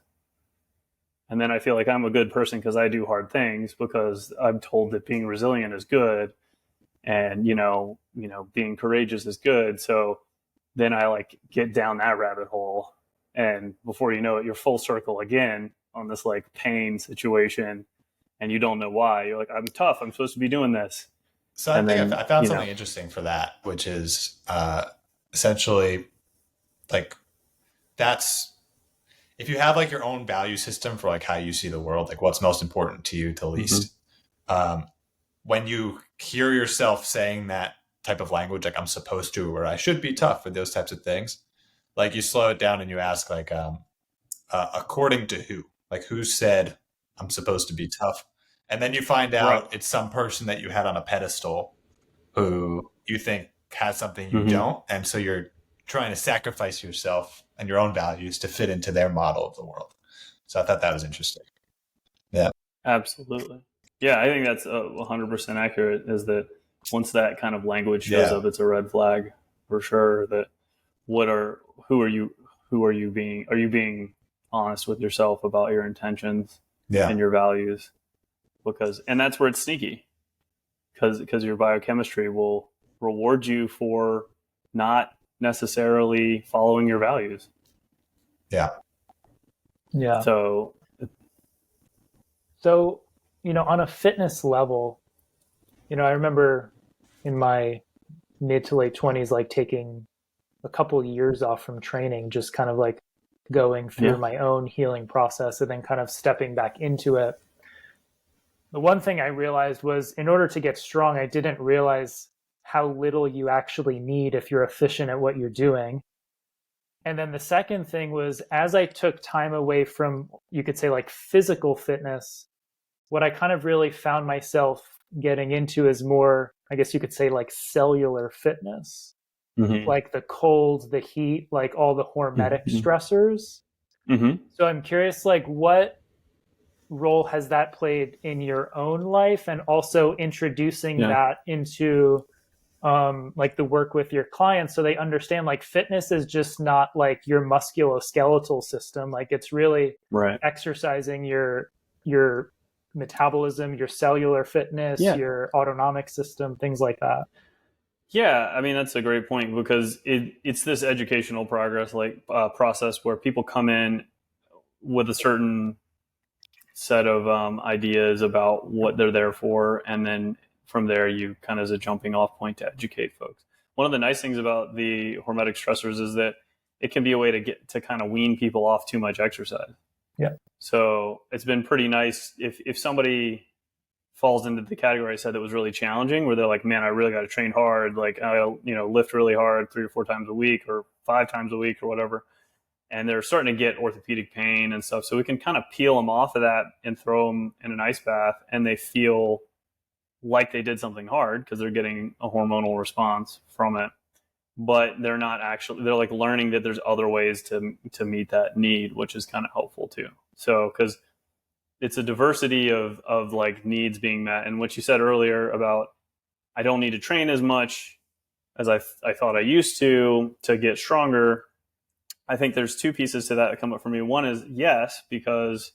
And then I feel like I'm a good person because I do hard things, because I'm told that being resilient is good, and, you know, being courageous is good. So then I like get down that rabbit hole, and before you know it, you're full circle again on this like pain situation, and you don't know why. You're like, I'm tough, I'm supposed to be doing this. So I think I found something interesting for that, which is essentially like, that's, if you have like your own value system for like how you see the world, like what's most important to you to least, when you hear yourself saying that type of language, like I'm supposed to, or I should be tough, or those types of things, like you slow it down and you ask like, according to who? Like who said I'm supposed to be tough? And then you find out it's some person that you had on a pedestal who you think has something you don't. And so you're trying to sacrifice yourself and your own values to fit into their model of the world. So I thought that was interesting. Yeah. Absolutely. Yeah, I think that's 100% accurate, is that once that kind of language shows up, it's a red flag for sure. That who are you being honest with yourself about your intentions and your values? And that's where it's sneaky, because your biochemistry will reward you for not necessarily following your values. Yeah. So, on a fitness level, I remember in my mid to late 20s, like taking a couple of years off from training, just kind of like going through my own healing process and then kind of stepping back into it. The one thing I realized was, in order to get strong, I didn't realize how little you actually need if you're efficient at what you're doing. And then the second thing was, as I took time away from, you could say, like physical fitness, what I kind of really found myself getting into is more, I guess you could say, like cellular fitness, like the cold, the heat, like all the hormetic stressors. So I'm curious, like, what role has that played in your own life, and also introducing that into like the work with your clients, so they understand like fitness is just not like your musculoskeletal system. Like, it's really exercising your metabolism, your cellular fitness, your autonomic system, things like that. Yeah, I mean, that's a great point, because it's this educational process where people come in with a certain set of ideas about what they're there for, and then from there you kind of as a jumping off point to educate folks. One of the nice things about the hormetic stressors is that it can be a way to get to kind of wean people off too much exercise. Yeah. So it's been pretty nice if somebody falls into the category I said that was really challenging, where they're like, man, I really got to train hard. Like, I lift really hard 3 or 4 times a week or 5 times a week or whatever. And they're starting to get orthopedic pain and stuff. So we can kind of peel them off of that and throw them in an ice bath, and they feel like they did something hard because they're getting a hormonal response from it. But they're like learning that there's other ways to meet that need, which is kind of helpful too. So, because it's a diversity of like needs being met. And what you said earlier about, I don't need to train as much as I thought I used to get stronger. I think there's 2 pieces to that come up for me. One is, yes, because,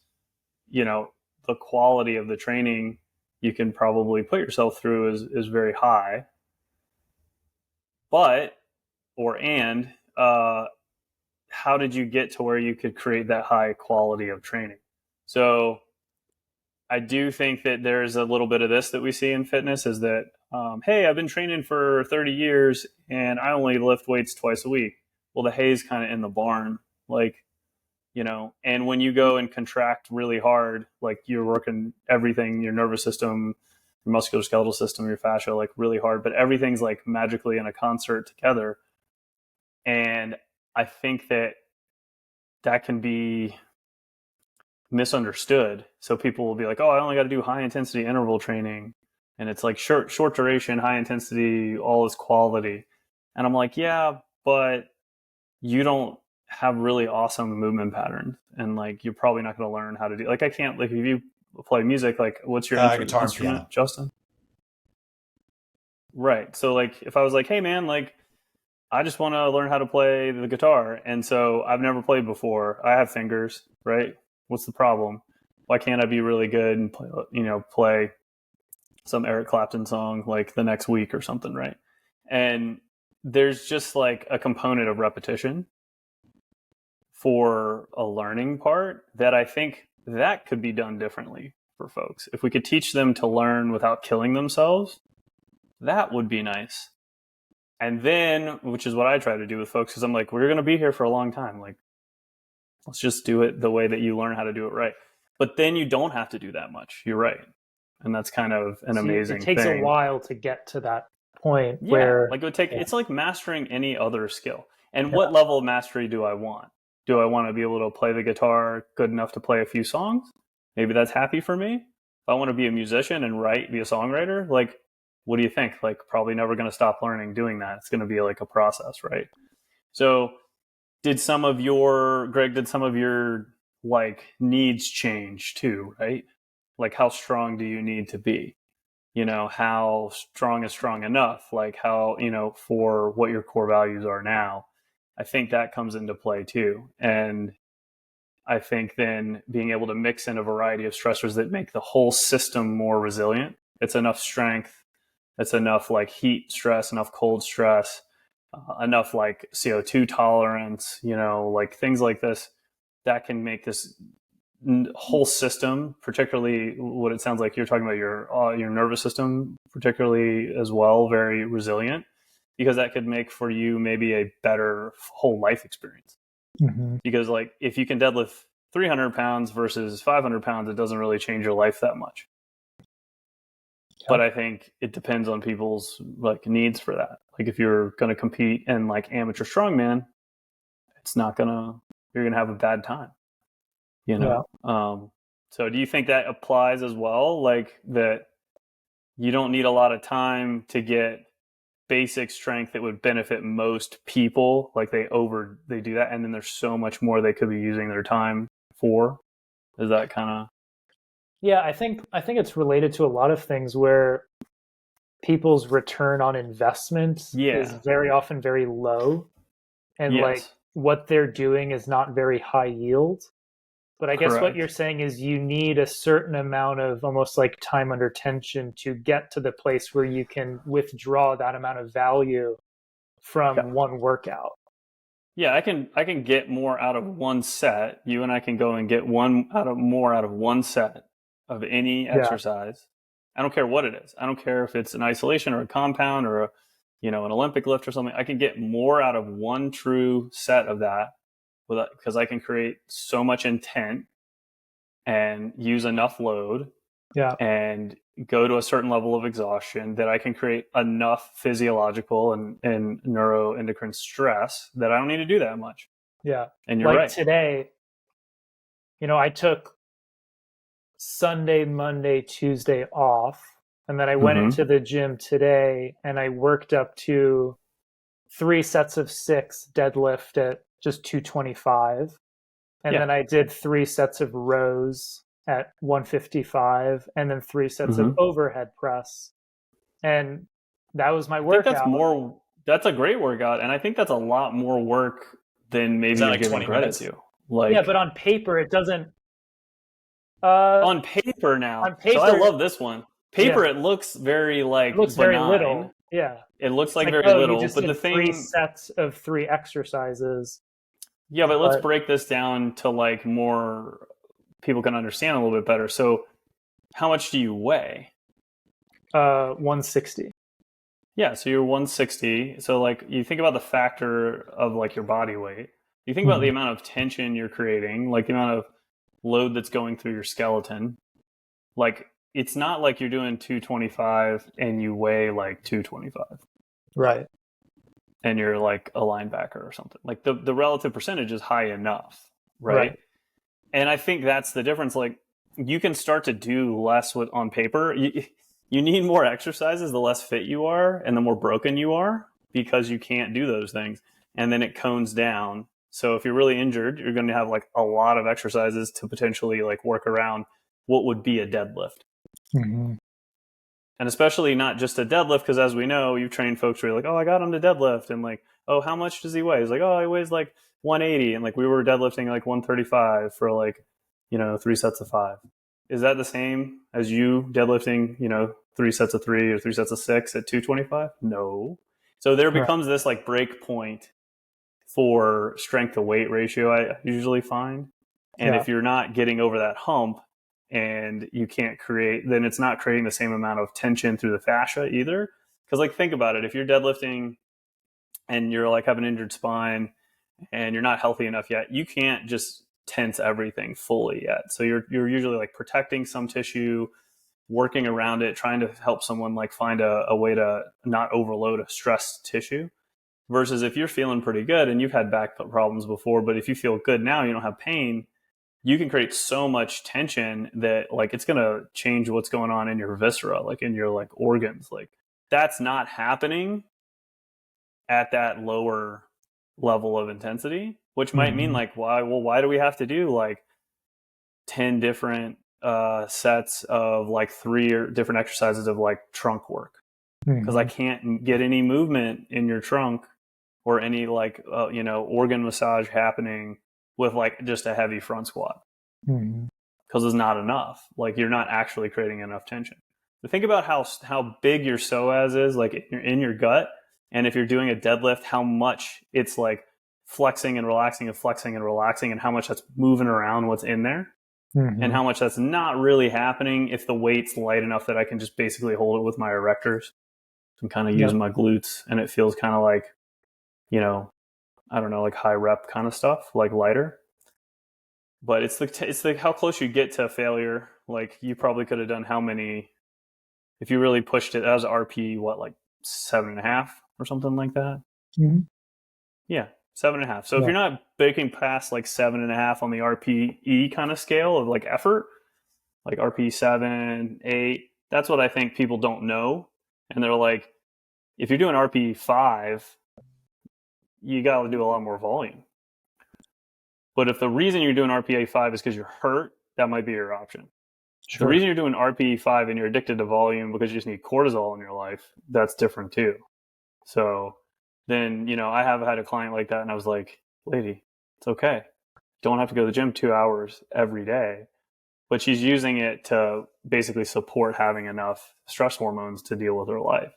the quality of the training you can probably put yourself through is very high. But, how did you get to where you could create that high quality of training? So I do think that there's a little bit of this that we see in fitness, is that, hey, I've been training for 30 years and I only lift weights twice a week. Well, the hay's kind of in the barn, like, and when you go and contract really hard, like you're working everything, your nervous system, your musculoskeletal system, your fascia, like really hard, but everything's like magically in a concert together. And I think that can be misunderstood. So people will be like, oh, I only got to do high intensity interval training. And it's like short duration, high intensity, all is quality. And I'm like, yeah, but you don't have really awesome movement patterns, and like you're probably not going to learn how to do, like, I can't, like, if you play music, like, what's your guitar instrument, piano. Justin? Right. So like, if I was like, hey man, like, I just want to learn how to play the guitar, and so I've never played before, I have fingers, right? What's the problem? Why can't I be really good and play some Eric Clapton song like the next week or something, right? And there's just like a component of repetition for a learning part that I think that could be done differently for folks. If we could teach them to learn without killing themselves, that would be nice. And then, which is what I try to do with folks, because I'm like, we're going to be here for a long time. Like, let's just do it the way that you learn how to do it right. But then you don't have to do that much. You're right. And that's kind of an amazing thing. It takes a while to get to that point where... like it would take, it's like mastering any other skill. And what level of mastery do I want? Do I want to be able to play the guitar good enough to play a few songs? Maybe that's happy for me. If I want to be a musician and be a songwriter, like, what do you think? Like, probably never going to stop learning doing that. It's going to be like a process, right? So did some of your like needs change too, right? Like, how strong do you need to be? How strong is strong enough? Like, how, for what your core values are now. I think that comes into play too. And I think then being able to mix in a variety of stressors that make the whole system more resilient. It's enough strength. It's enough like heat stress, enough cold stress, enough like CO2 tolerance, like things like this that can make this whole system, particularly what it sounds like you're talking about your nervous system, particularly as well, very resilient, because that could make for you maybe a better whole life experience. Mm-hmm. Because like if you can deadlift 300 pounds versus 500 pounds, it doesn't really change your life that much. Yeah. But I think it depends on people's like needs for that. Like if you're going to compete in like amateur strongman, you're going to have a bad time, Yeah. So do you think that applies as well? Like that you don't need a lot of time to get basic strength that would benefit most people, like they do that, and then there's so much more they could be using their time for. Is that kind of? Yeah, I think it's related to a lot of things where people's return on investment is very often very low, and like what they're doing is not very high yield. But I guess what you're saying is you need a certain amount of almost like time under tension to get to the place where you can withdraw that amount of value from one workout. Yeah, I can get more out of one set. You and I can go and get more out of one set of any exercise. I don't care what it is. I don't care if it's an isolation or a compound or an Olympic lift or something. I can get more out of one true set of that because I can create so much intent and use enough load and go to a certain level of exhaustion that I can create enough physiological and neuroendocrine stress that I don't need to do that much. Yeah. And you're right. Today, I took Sunday, Monday, Tuesday off. And then I went into the gym today and I worked up to 3 sets of 6 deadlift at just 225. And then I did 3 sets of rows at 155 and then 3 sets of overhead press. And that was my workout. That's a great workout. And I think that's a lot more work than maybe you're giving credit to. Yeah, but on paper, it doesn't. On paper now. So I love this one. Paper, it looks very like. It looks benign. very little. Yeah. It looks like very little. You just but did the thing. 3 sets of 3 exercises. Yeah, but let's break this down to like more people can understand a little bit better. So how much do you weigh? 160. Yeah, so you're 160. So like you think about the factor of like your body weight. You think about the amount of tension you're creating, like the amount of load that's going through your skeleton. Like it's not like you're doing 225 and you weigh like 225. Right. And you're like a linebacker or something. Like the relative percentage is high enough, right? And I think that's the difference. Like you can start to do less on paper. You need more exercises the less fit you are and the more broken you are because you can't do those things. And then it cones down. So if you're really injured, you're going to have like a lot of exercises to potentially like work around what would be a deadlift. Mm-hmm. And especially not just a deadlift, because as we know, you've trained folks where you're like, oh, I got him to deadlift. And like, oh, how much does he weigh? He's like, oh, he weighs like 180. And like, we were deadlifting like 135 for like, 3 sets of 5. Is that the same as you deadlifting, 3 sets of 3 or 3 sets of 6 at 225? No. So there becomes this like break point for strength to weight ratio, I usually find. And if you're not getting over that hump, and you can't then it's not creating the same amount of tension through the fascia either. Because like, think about it. If you're deadlifting and you're like have an injured spine and you're not healthy enough yet, you can't just tense everything fully yet. So you're usually like protecting some tissue, working around it, trying to help someone like find a way to not overload a stressed tissue. Versus if you're feeling pretty good and you've had back problems before, but if you feel good now, you don't have pain, you can create so much tension that like it's going to change what's going on in your viscera, like in your like organs. Like that's not happening at that lower level of intensity, which might mean like, why do we have to do like 10 different sets of like 3 or different exercises of like trunk work? Because I can't get any movement in your trunk or any like, organ massage happening with like just a heavy front squat. Because it's not enough. Like you're not actually creating enough tension. But think about how big your psoas is, like in your gut, and if you're doing a deadlift, how much it's like flexing and relaxing and flexing and relaxing, and how much that's moving around what's in there, and how much that's not really happening if the weight's light enough that I can just basically hold it with my erectors and kind of use my glutes, and it feels kind of like, I don't know, like high rep kind of stuff, like lighter. But it's the how close you get to failure. Like you probably could have done how many, if you really pushed it. That was RP, like 7.5 or something like that. Yeah, 7.5. So if you're not breaking past like 7.5 on the RPE kind of scale of like effort, like RP 7, 8, that's what I think people don't know. And they're like, if you're doing RP 5, you got to do a lot more volume. But if the reason you're doing RPA 5 is because you're hurt, that might be your option. Sure. The reason you're doing RP 5 and you're addicted to volume because you just need cortisol in your life, that's different too. So then, I have had a client like that, and I was like, lady, it's okay. Don't have to go to the gym 2 hours every day. But she's using it to basically support having enough stress hormones to deal with her life.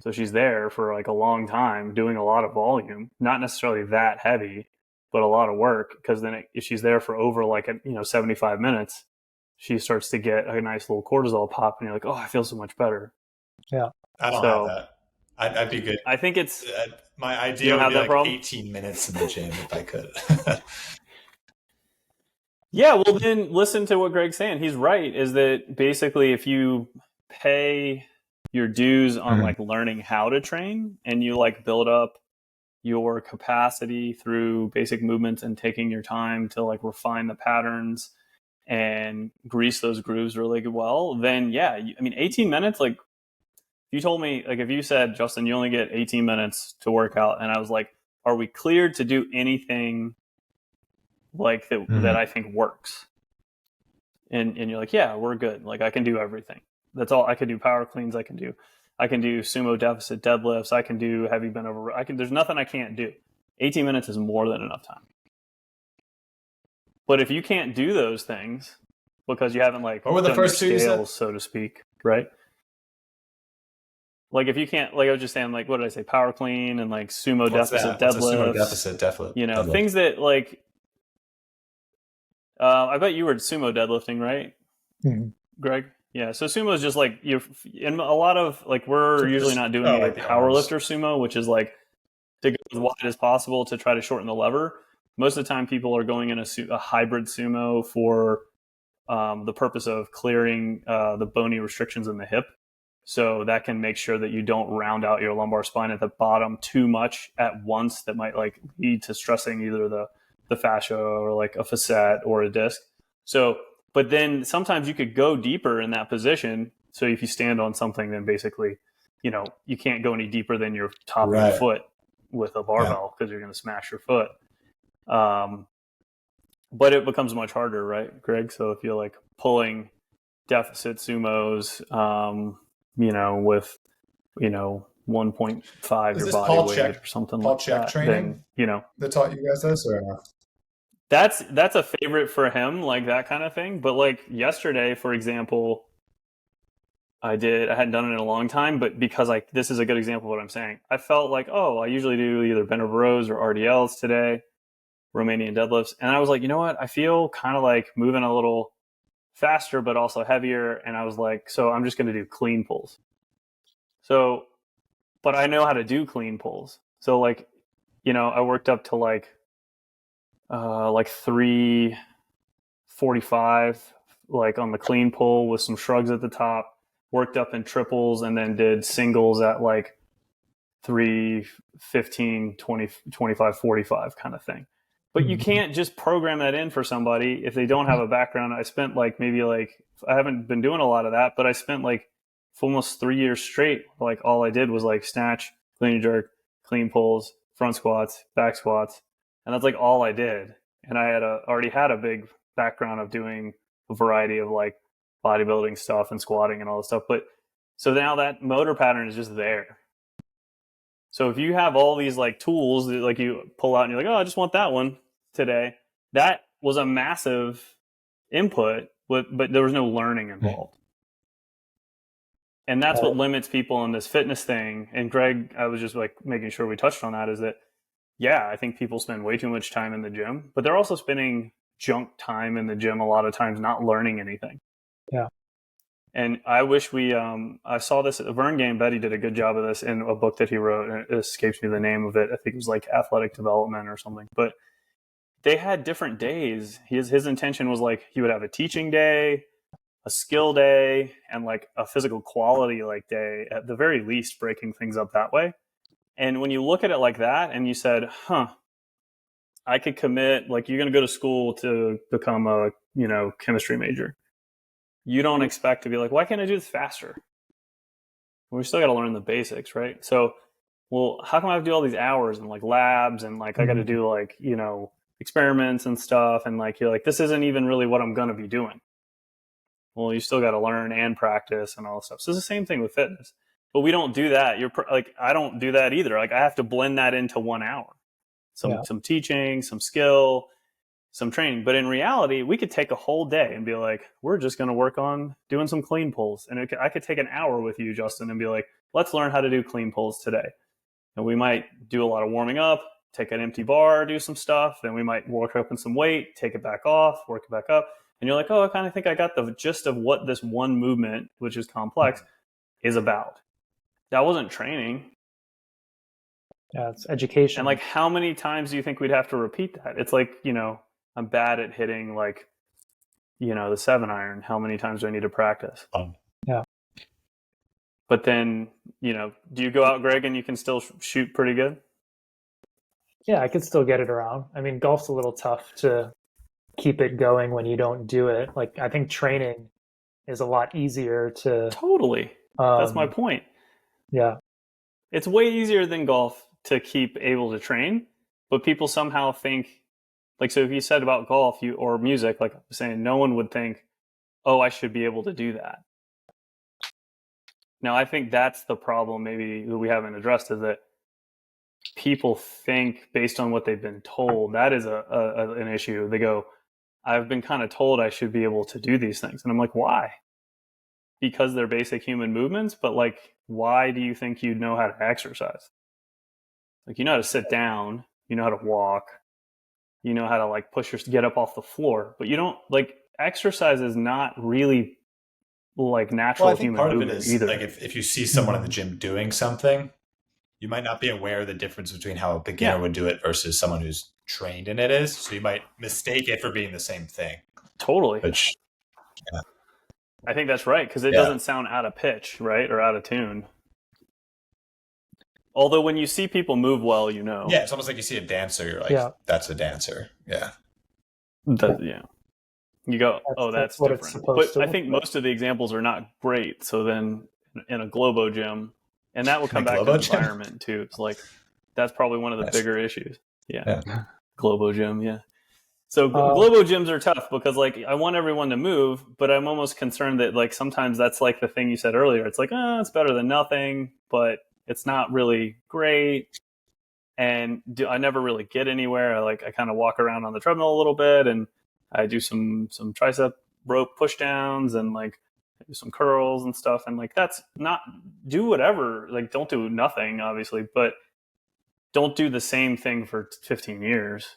So she's there for like a long time doing a lot of volume, not necessarily that heavy, but a lot of work, because then if she's there for over like 75 minutes, she starts to get a nice little cortisol pop, and you're like, oh, I feel so much better. Yeah, I don't have that. I'd be good. I think it's my idea would be like problem? 18 minutes in the gym if I could. Yeah, well then listen to what Greg's saying. He's right. Is that basically if you pay your dues on like learning how to train, and you like build up your capacity through basic movements and taking your time to like refine the patterns and grease those grooves really well, then 18 minutes, like you told me, like if you said, Justin, you only get 18 minutes to work out, and I was like, are we cleared to do anything like that that I think works? And you're like, yeah, we're good. Like I can do everything. That's all. I can do power cleans. I can do sumo deficit deadlifts. I can do heavy bent over. There's nothing I can't do. 18 minutes is more than enough time. But if you can't do those things because you haven't like what were the first two scales, so to speak, right? Like if you can't, like I was just saying, like what did I say? Power clean and like sumo deficit deadlifts. Sumo deficit deadlift. Things that like. I bet you were sumo deadlifting, right, Greg? Yeah, so sumo is just like you're in a lot of like we're usually not doing like power lifter sumo, which is like to go as wide as possible to try to shorten the lever. Most of the time, people are going in a hybrid sumo for the purpose of clearing the bony restrictions in the hip, so that can make sure that you don't round out your lumbar spine at the bottom too much at once. That might like lead to stressing either the fascia or like a facet or a disc. So. But then sometimes you could go deeper in that position. So if you stand on something, then basically, you can't go any deeper than your top of your foot with a barbell because you're going to smash your foot. But it becomes much harder, right, Greg? So if you're like pulling deficit sumos, with, 1.5 your body weight or something like that, training, then, that taught you guys this or not? That's a favorite for him, like that kind of thing. But like yesterday, for example, I hadn't done it in a long time, but because this is a good example of what I'm saying. I felt like, I usually do either bent over rows or RDLs today, Romanian deadlifts. And I was like, you know what? I feel kind of like moving a little faster, but also heavier. And I was like, so I'm just going to do clean pulls. So, but I know how to do clean pulls. So like, I worked up to like 345, like on the clean pull with some shrugs at the top, worked up in triples, and then did singles at like 315, 20, 25, 45 kind of thing. But you can't just program that in for somebody if they don't have a background. I spent I haven't been doing a lot of that, but I spent like for almost 3 years straight, like all I did was like snatch, clean and jerk, clean pulls, front squats, back squats. And that's like all I did. And I had already had a big background of doing a variety of like bodybuilding stuff and squatting and all this stuff. But so now that motor pattern is just there. So if you have all these like tools that like you pull out and you're like, oh, I just want that one today, that was a massive input, but there was no learning involved. And that's what limits people in this fitness thing. And Greg, I was just like making sure we touched on that, is that, yeah, I think people spend way too much time in the gym, but they're also spending junk time in the gym a lot of times, not learning anything. Yeah. And I wish I saw this, Vern Gambetti did a good job of this in a book that he wrote, and it escapes me the name of it. I think it was like Athletic Development or something, but they had different days. His intention was like, he would have a teaching day, a skill day, and like a physical quality like day, at the very least, breaking things up that way. And when you look at it like that and you said, I could commit, like you're going to go to school to become a, chemistry major. You don't expect to be like, why can't I do this faster? We still got to learn the basics, right? So, well, how come I have to do all these hours and like labs and like I got to do like, experiments and stuff, and like you're like, this isn't even really what I'm going to be doing. Well, you still got to learn and practice and all this stuff. So it's the same thing with fitness, but we don't do that. I don't do that either. Like I have to blend that into 1 hour, some teaching, some skill, some training. But in reality, we could take a whole day and be like, we're just going to work on doing some clean pulls. And I could take an hour with you, Justin, and be like, let's learn how to do clean pulls today. And we might do a lot of warming up, take an empty bar, do some stuff. Then we might work up in some weight, take it back off, work it back up. And you're like, oh, I kind of think I got the gist of what this one movement, which is complex, is about. That wasn't training. Yeah, it's education. And like, how many times do you think we'd have to repeat that? It's like, I'm bad at hitting like, the 7-iron. How many times do I need to practice? Yeah. But then, do you go out, Greg, and you can still shoot pretty good? Yeah, I could still get it around. I mean, golf's a little tough to keep it going when you don't do it. Like, I think training is a lot easier to... Totally. That's my point. Yeah. It's way easier than golf to keep able to train, but people somehow think, like, so if you said about golf or music, like I was saying, no one would think, oh, I should be able to do that. Now, I think that's the problem maybe that we haven't addressed, is that people think based on what they've been told. That is an issue. They go, I've been kind of told I should be able to do these things. And I'm like, why? Because they're basic human movements, but like, why do you think you know how to exercise? Like, you know how to sit down, you know how to walk, you know how to like get up off the floor, but you don't, like, exercise is not really like natural human movement either. Like if you see someone in the gym doing something, you might not be aware of the difference between how a beginner would do it versus someone who's trained in it is. So you might mistake it for being the same thing. Totally. Which, I think that's right, because it doesn't sound out of pitch, right? Or out of tune. Although when you see people move well, Yeah, it's almost like you see a dancer, you're like, that's a dancer. Yeah. You go, that's different. But I think most of the examples are not great. So then in a Globo gym, and that will come back to the environment too. It's like, that's probably one of the bigger issues. Yeah. Globo gym. Yeah. So Globo gyms are tough because like, I want everyone to move, but I'm almost concerned that like, sometimes that's like the thing you said earlier. It's like, it's better than nothing, but it's not really great. And I never really get anywhere. I kind of walk around on the treadmill a little bit, and I do some tricep rope push downs and like do some curls and stuff. And like, that's not, do whatever, like don't do nothing obviously, but don't do the same thing for 15 years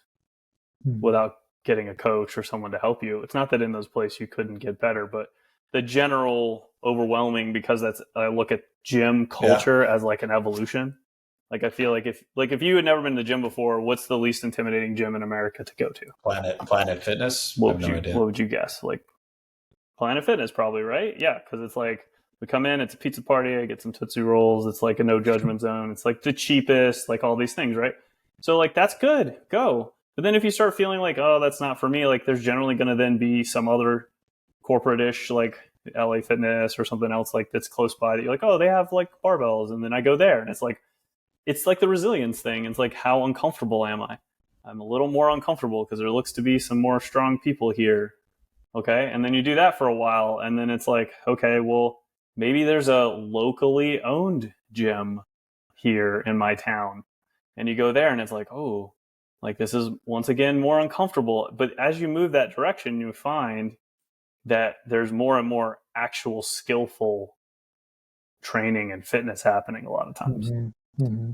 without getting a coach or someone to help you. It's not that in those places you couldn't get better, but the general overwhelming, because I look at gym culture as like an evolution. Like, I feel like if you had never been to the gym before, what's the least intimidating gym in America to go to? Planet Fitness? What would you guess? Like, Planet Fitness probably, right? Yeah, because it's like, we come in, it's a pizza party, I get some Tootsie Rolls, it's like a no judgment zone, it's like the cheapest, like all these things, right? So like, that's good, go. But then if you start feeling like, oh, that's not for me, like there's generally going to then be some other corporate-ish like LA Fitness or something else like that's close by that you're like, oh, they have like barbells. And then I go there and it's like the resilience thing. It's like, how uncomfortable am I? I'm a little more uncomfortable because there looks to be some more strong people here. Okay. And then you do that for a while. And then it's like, okay, well, maybe there's a locally owned gym here in my town. And you go there and it's like, oh, like this is once again more uncomfortable. But as you move that direction, you find that there's more and more actual skillful training and fitness happening a lot of times. Mm-hmm. Mm-hmm.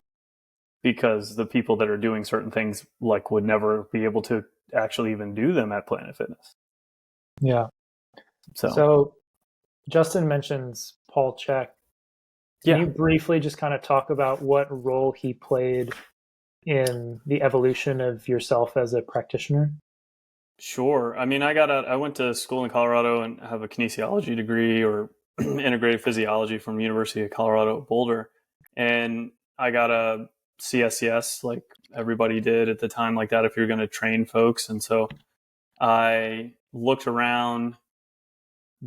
Because the people that are doing certain things like would never be able to actually even do them at Planet Fitness. Yeah. So Justin mentions Paul CHEK. Can you briefly just kind of talk about what role he played in the evolution of yourself as a practitioner? Sure. I mean, I went to school in Colorado and have a kinesiology degree or integrated physiology from University of Colorado at Boulder. And I got a CSCS like everybody did at the time like that if you're going to train folks. And so I looked around,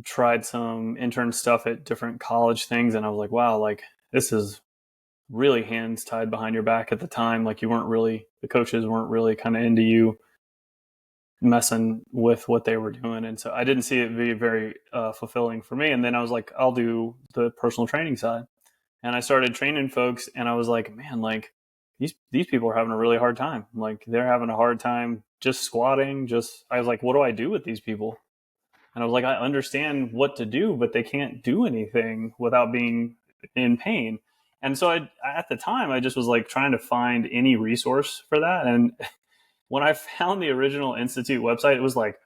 tried some intern stuff at different college things, and I was like, wow, like this is really hands tied behind your back at the time. Like the coaches weren't really kind of into you messing with what they were doing. And so I didn't see it be very fulfilling for me. And then I was like, I'll do the personal training side. And I started training folks and I was like, man, like these people are having a really hard time. Like they're having a hard time just squatting. I was like, what do I do with these people? And I was like, I understand what to do, but they can't do anything without being in pain. And so at the time, I just was like trying to find any resource for that. And when I found the original Institute website, it was like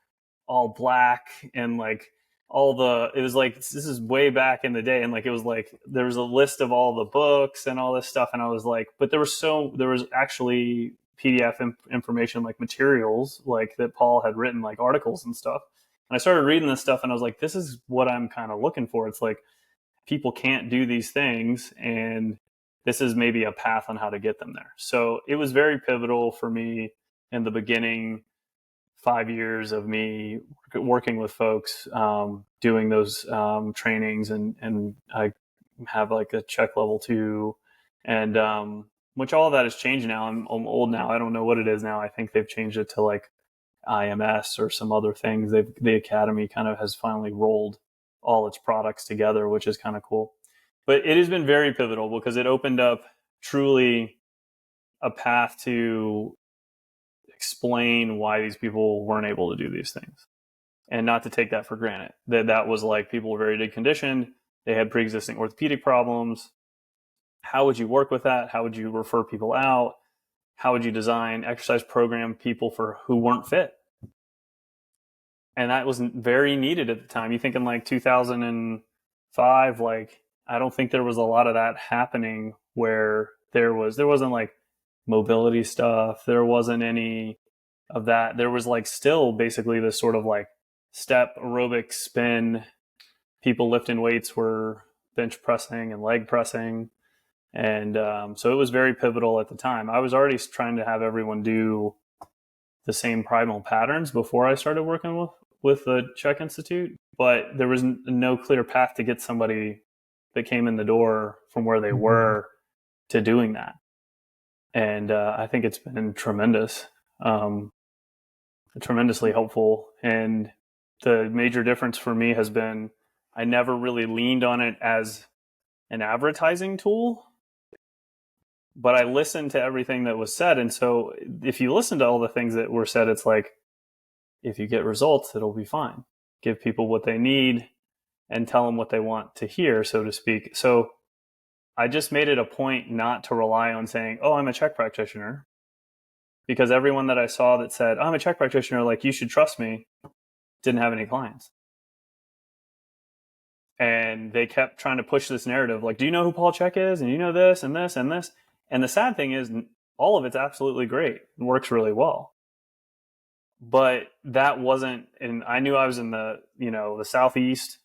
all black and like it was like, this is way back in the day. And like, it was like, there was a list of all the books and all this stuff. And I was like, but there was actually PDF information, like materials, like that Paul had written, like articles and stuff. And I started reading this stuff and I was like, this is what I'm kind of looking for. It's like, people can't do these things and this is maybe a path on how to get them there. So it was very pivotal for me in the beginning 5 years of me working with folks, doing those trainings, and I have like a CHEK level 2, and which all of that has changed now. I'm old now. I don't know what it is now. I think they've changed it to like IMS or some other things. The Academy kind of has finally rolled all its products together, which is kind of cool. But it has been very pivotal because it opened up truly a path to explain why these people weren't able to do these things and not to take that for granted. That was like people were very deconditioned. They had pre-existing orthopedic problems. How would you work with that? How would you refer people out? How would you design exercise program people for who weren't fit? And that was very needed at the time. You think in like 2005, like I don't think there was a lot of that happening where there wasn't like mobility stuff. There wasn't any of that. There was like still basically this sort of like step aerobic spin. People lifting weights were bench pressing and leg pressing. And so it was very pivotal at the time. I was already trying to have everyone do the same primal patterns before I started working with the CHEK Institute, but there was no clear path to get somebody that came in the door from where they were to doing that. And I think it's been tremendous, tremendously helpful. And the major difference for me has been I never really leaned on it as an advertising tool, but I listened to everything that was said. And so if you listen to all the things that were said, it's like, if you get results, it'll be fine. Give people what they need and tell them what they want to hear, so to speak. So I just made it a point not to rely on saying, oh, I'm a CHEK practitioner, because everyone that I saw that said, I'm a CHEK practitioner, like, you should trust me, didn't have any clients. And they kept trying to push this narrative, like, do you know who Paul CHEK is? And you know this and this and this. And the sad thing is all of it's absolutely great. It works really well. But that wasn't, and I knew I was in the Southeast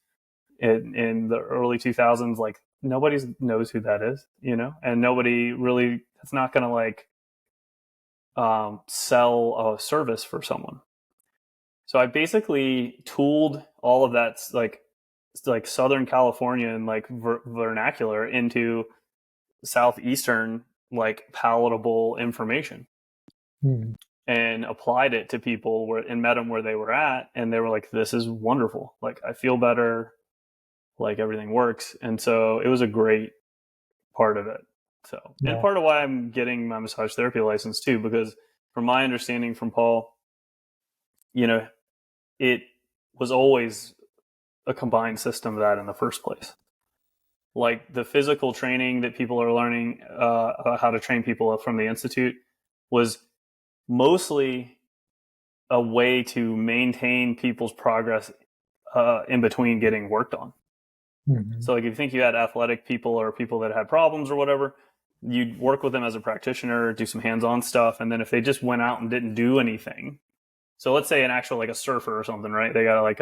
in the early 2000s, like nobody knows who that is, and nobody really, it's not going to like sell a service for someone. So I basically tooled all of that, like like Southern California and like vernacular into Southeastern like palatable information and applied it to people and met them where they were at, and they were like, this is wonderful, like I feel better, like everything works. And so it was a great part of it. So and part of why I'm getting my massage therapy license too, because from my understanding from Paul, you know, it was always a combined system of that in the first place. Like the physical training that people are learning, how to train people from the Institute, was mostly a way to maintain people's progress in between getting worked on. So like if you think you had athletic people or people that had problems or whatever, you'd work with them as a practitioner, do some hands-on stuff. And then if they just went out and didn't do anything, so let's say an actual, like a surfer or something, right? They got like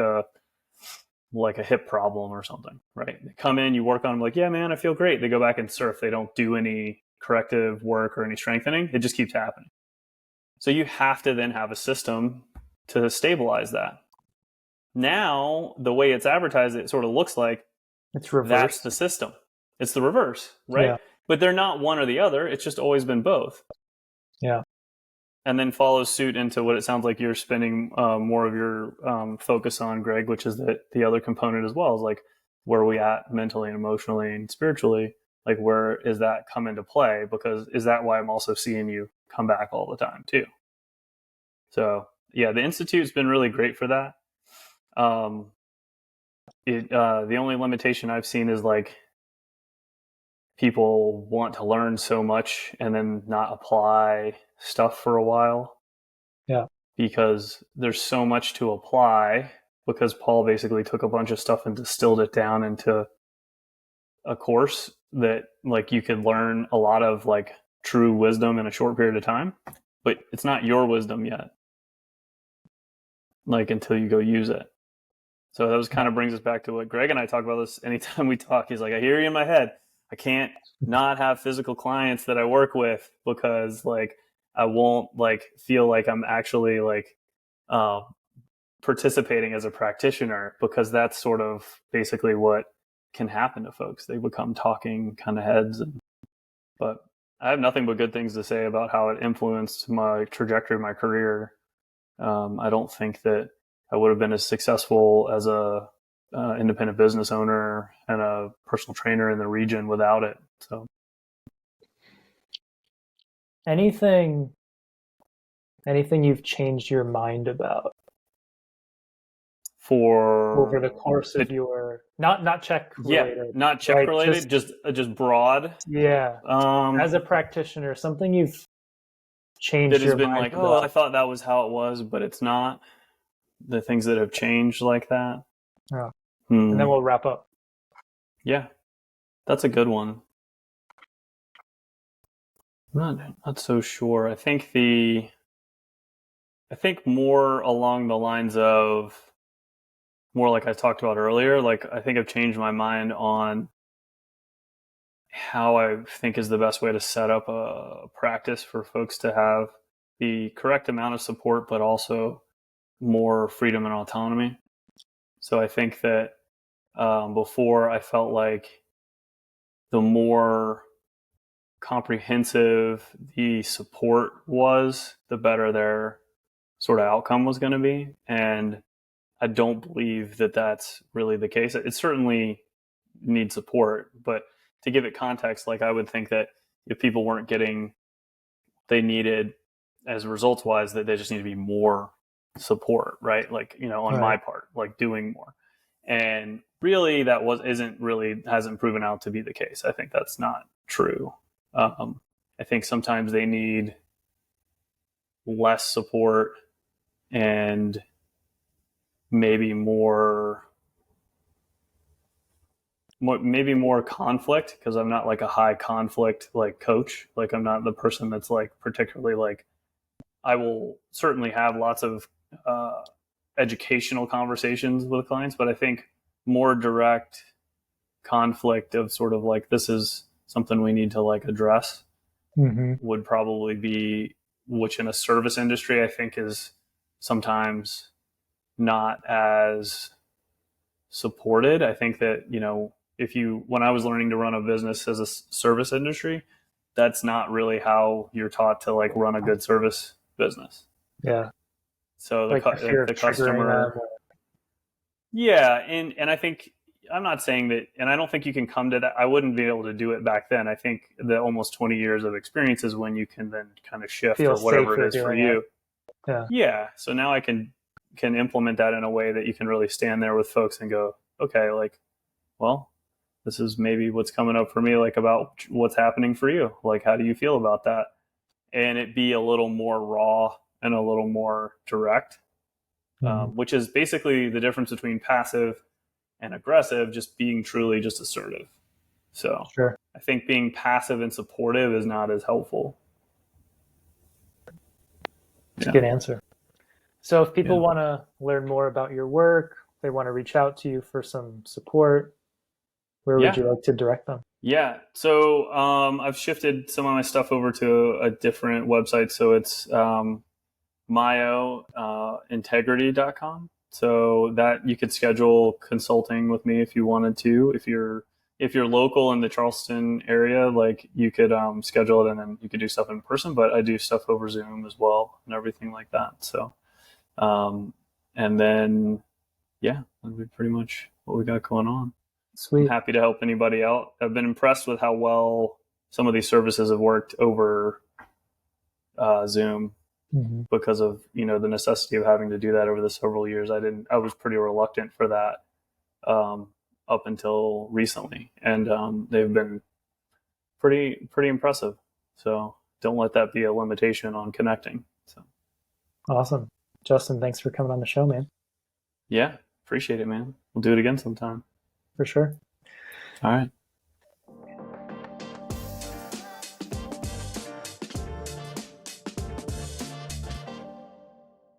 a hip problem or something, right? They come in, you work on them, like, yeah, man, I feel great. They go back and surf. They don't do any corrective work or any strengthening. It just keeps happening. So you have to then have a system to stabilize that. Now, the way it's advertised, it sort of looks like it's reverse. That's the system. It's the reverse, right? Yeah. But they're not one or the other. It's just always been both. Yeah. And then follows suit into what it sounds like you're spending more of your focus on, Greg, which is the other component as well, is like, where are we at mentally and emotionally and spiritually? Like, where is that come into play? Because is that why I'm also seeing you come back all the time too? So yeah, the Institute's been really great for that. The only limitation I've seen is like people want to learn so much and then not apply stuff for a while. Yeah. Because there's so much to apply, because Paul basically took a bunch of stuff and distilled it down into a course that like you could learn a lot of like true wisdom in a short period of time, but it's not your wisdom yet, like until you go use it. So that was kind of brings us back to what Greg and I talk about this anytime we talk. He's like, I hear you in my head. I can't not have physical clients that I work with because like I won't like feel like I'm actually like participating as a practitioner, because that's sort of basically what can happen to folks. They become talking kind of heads. But I have nothing but good things to say about how it influenced my trajectory of my career. I don't think that I would have been as successful as a independent business owner and a personal trainer in the region without it. So, anything you've changed your mind about for over the course of your not CHEK related, not CHEK related, just broad. Yeah, as a practitioner, something you've changed that has your been mind like, about. oh, I thought that was how it was, but it's not. The things that have changed like that. Yeah. And then we'll wrap up. Yeah, that's a good one. I'm not so sure. I think more along the lines of more like I talked about earlier. Like I think I've changed my mind on how I think is the best way to set up a practice for folks to have the correct amount of support, but also more freedom and autonomy. So I think that before I felt like the more comprehensive the support was, the better their sort of outcome was going to be. And I don't believe that that's really the case. It certainly needs support, but to give it context, like I would think that if people weren't getting they needed as results wise, that they just need to be more support, right? Like, you know, on my part, like doing more. And really that hasn't proven out to be the case. I think that's not true. I think sometimes they need less support and maybe more conflict, because I'm not like a high conflict like coach. Like I'm not the person that's like particularly like, I will certainly have lots of educational conversations with clients, but I think more direct conflict of sort of like, this is something we need to like address would probably be, which in a service industry, I think is sometimes not as supported. I think that, when I was learning to run a business as a service industry, that's not really how you're taught to like run a good service business. Yeah. So like the customer, yeah. And I think, I'm not saying that, and I don't think you can come to that. I wouldn't be able to do it back then. I think the almost 20 years of experience is when you can then kind of shift or whatever it is for you. Yeah. So now I can implement that in a way that you can really stand there with folks and go, okay, like, well, this is maybe what's coming up for me, like about what's happening for you. Like, how do you feel about that? And it be a little more raw and a little more direct, which is basically the difference between passive and aggressive, just being truly just assertive. So I think being passive and supportive is not as helpful. That's a good answer. So if people want to learn more about your work, they want to reach out to you for some support, where would you like to direct them? Yeah. So I've shifted some of my stuff over to a different website. So it's Myointegrity.com. So that you could schedule consulting with me if you wanted to. If you're local in the Charleston area, like you could schedule it and then you could do stuff in person, but I do stuff over Zoom as well and everything like that. So, and then, that'd be pretty much what we got going on. Sweet. I'm happy to help anybody out. I've been impressed with how well some of these services have worked over Zoom. Because of the necessity of having to do that over the several years. I was pretty reluctant for that up until recently, and they've been pretty impressive. So don't let that be a limitation on connecting. So awesome, Justin. Thanks for coming on the show, man. Yeah, appreciate it, man. We'll do it again sometime. For sure. All right.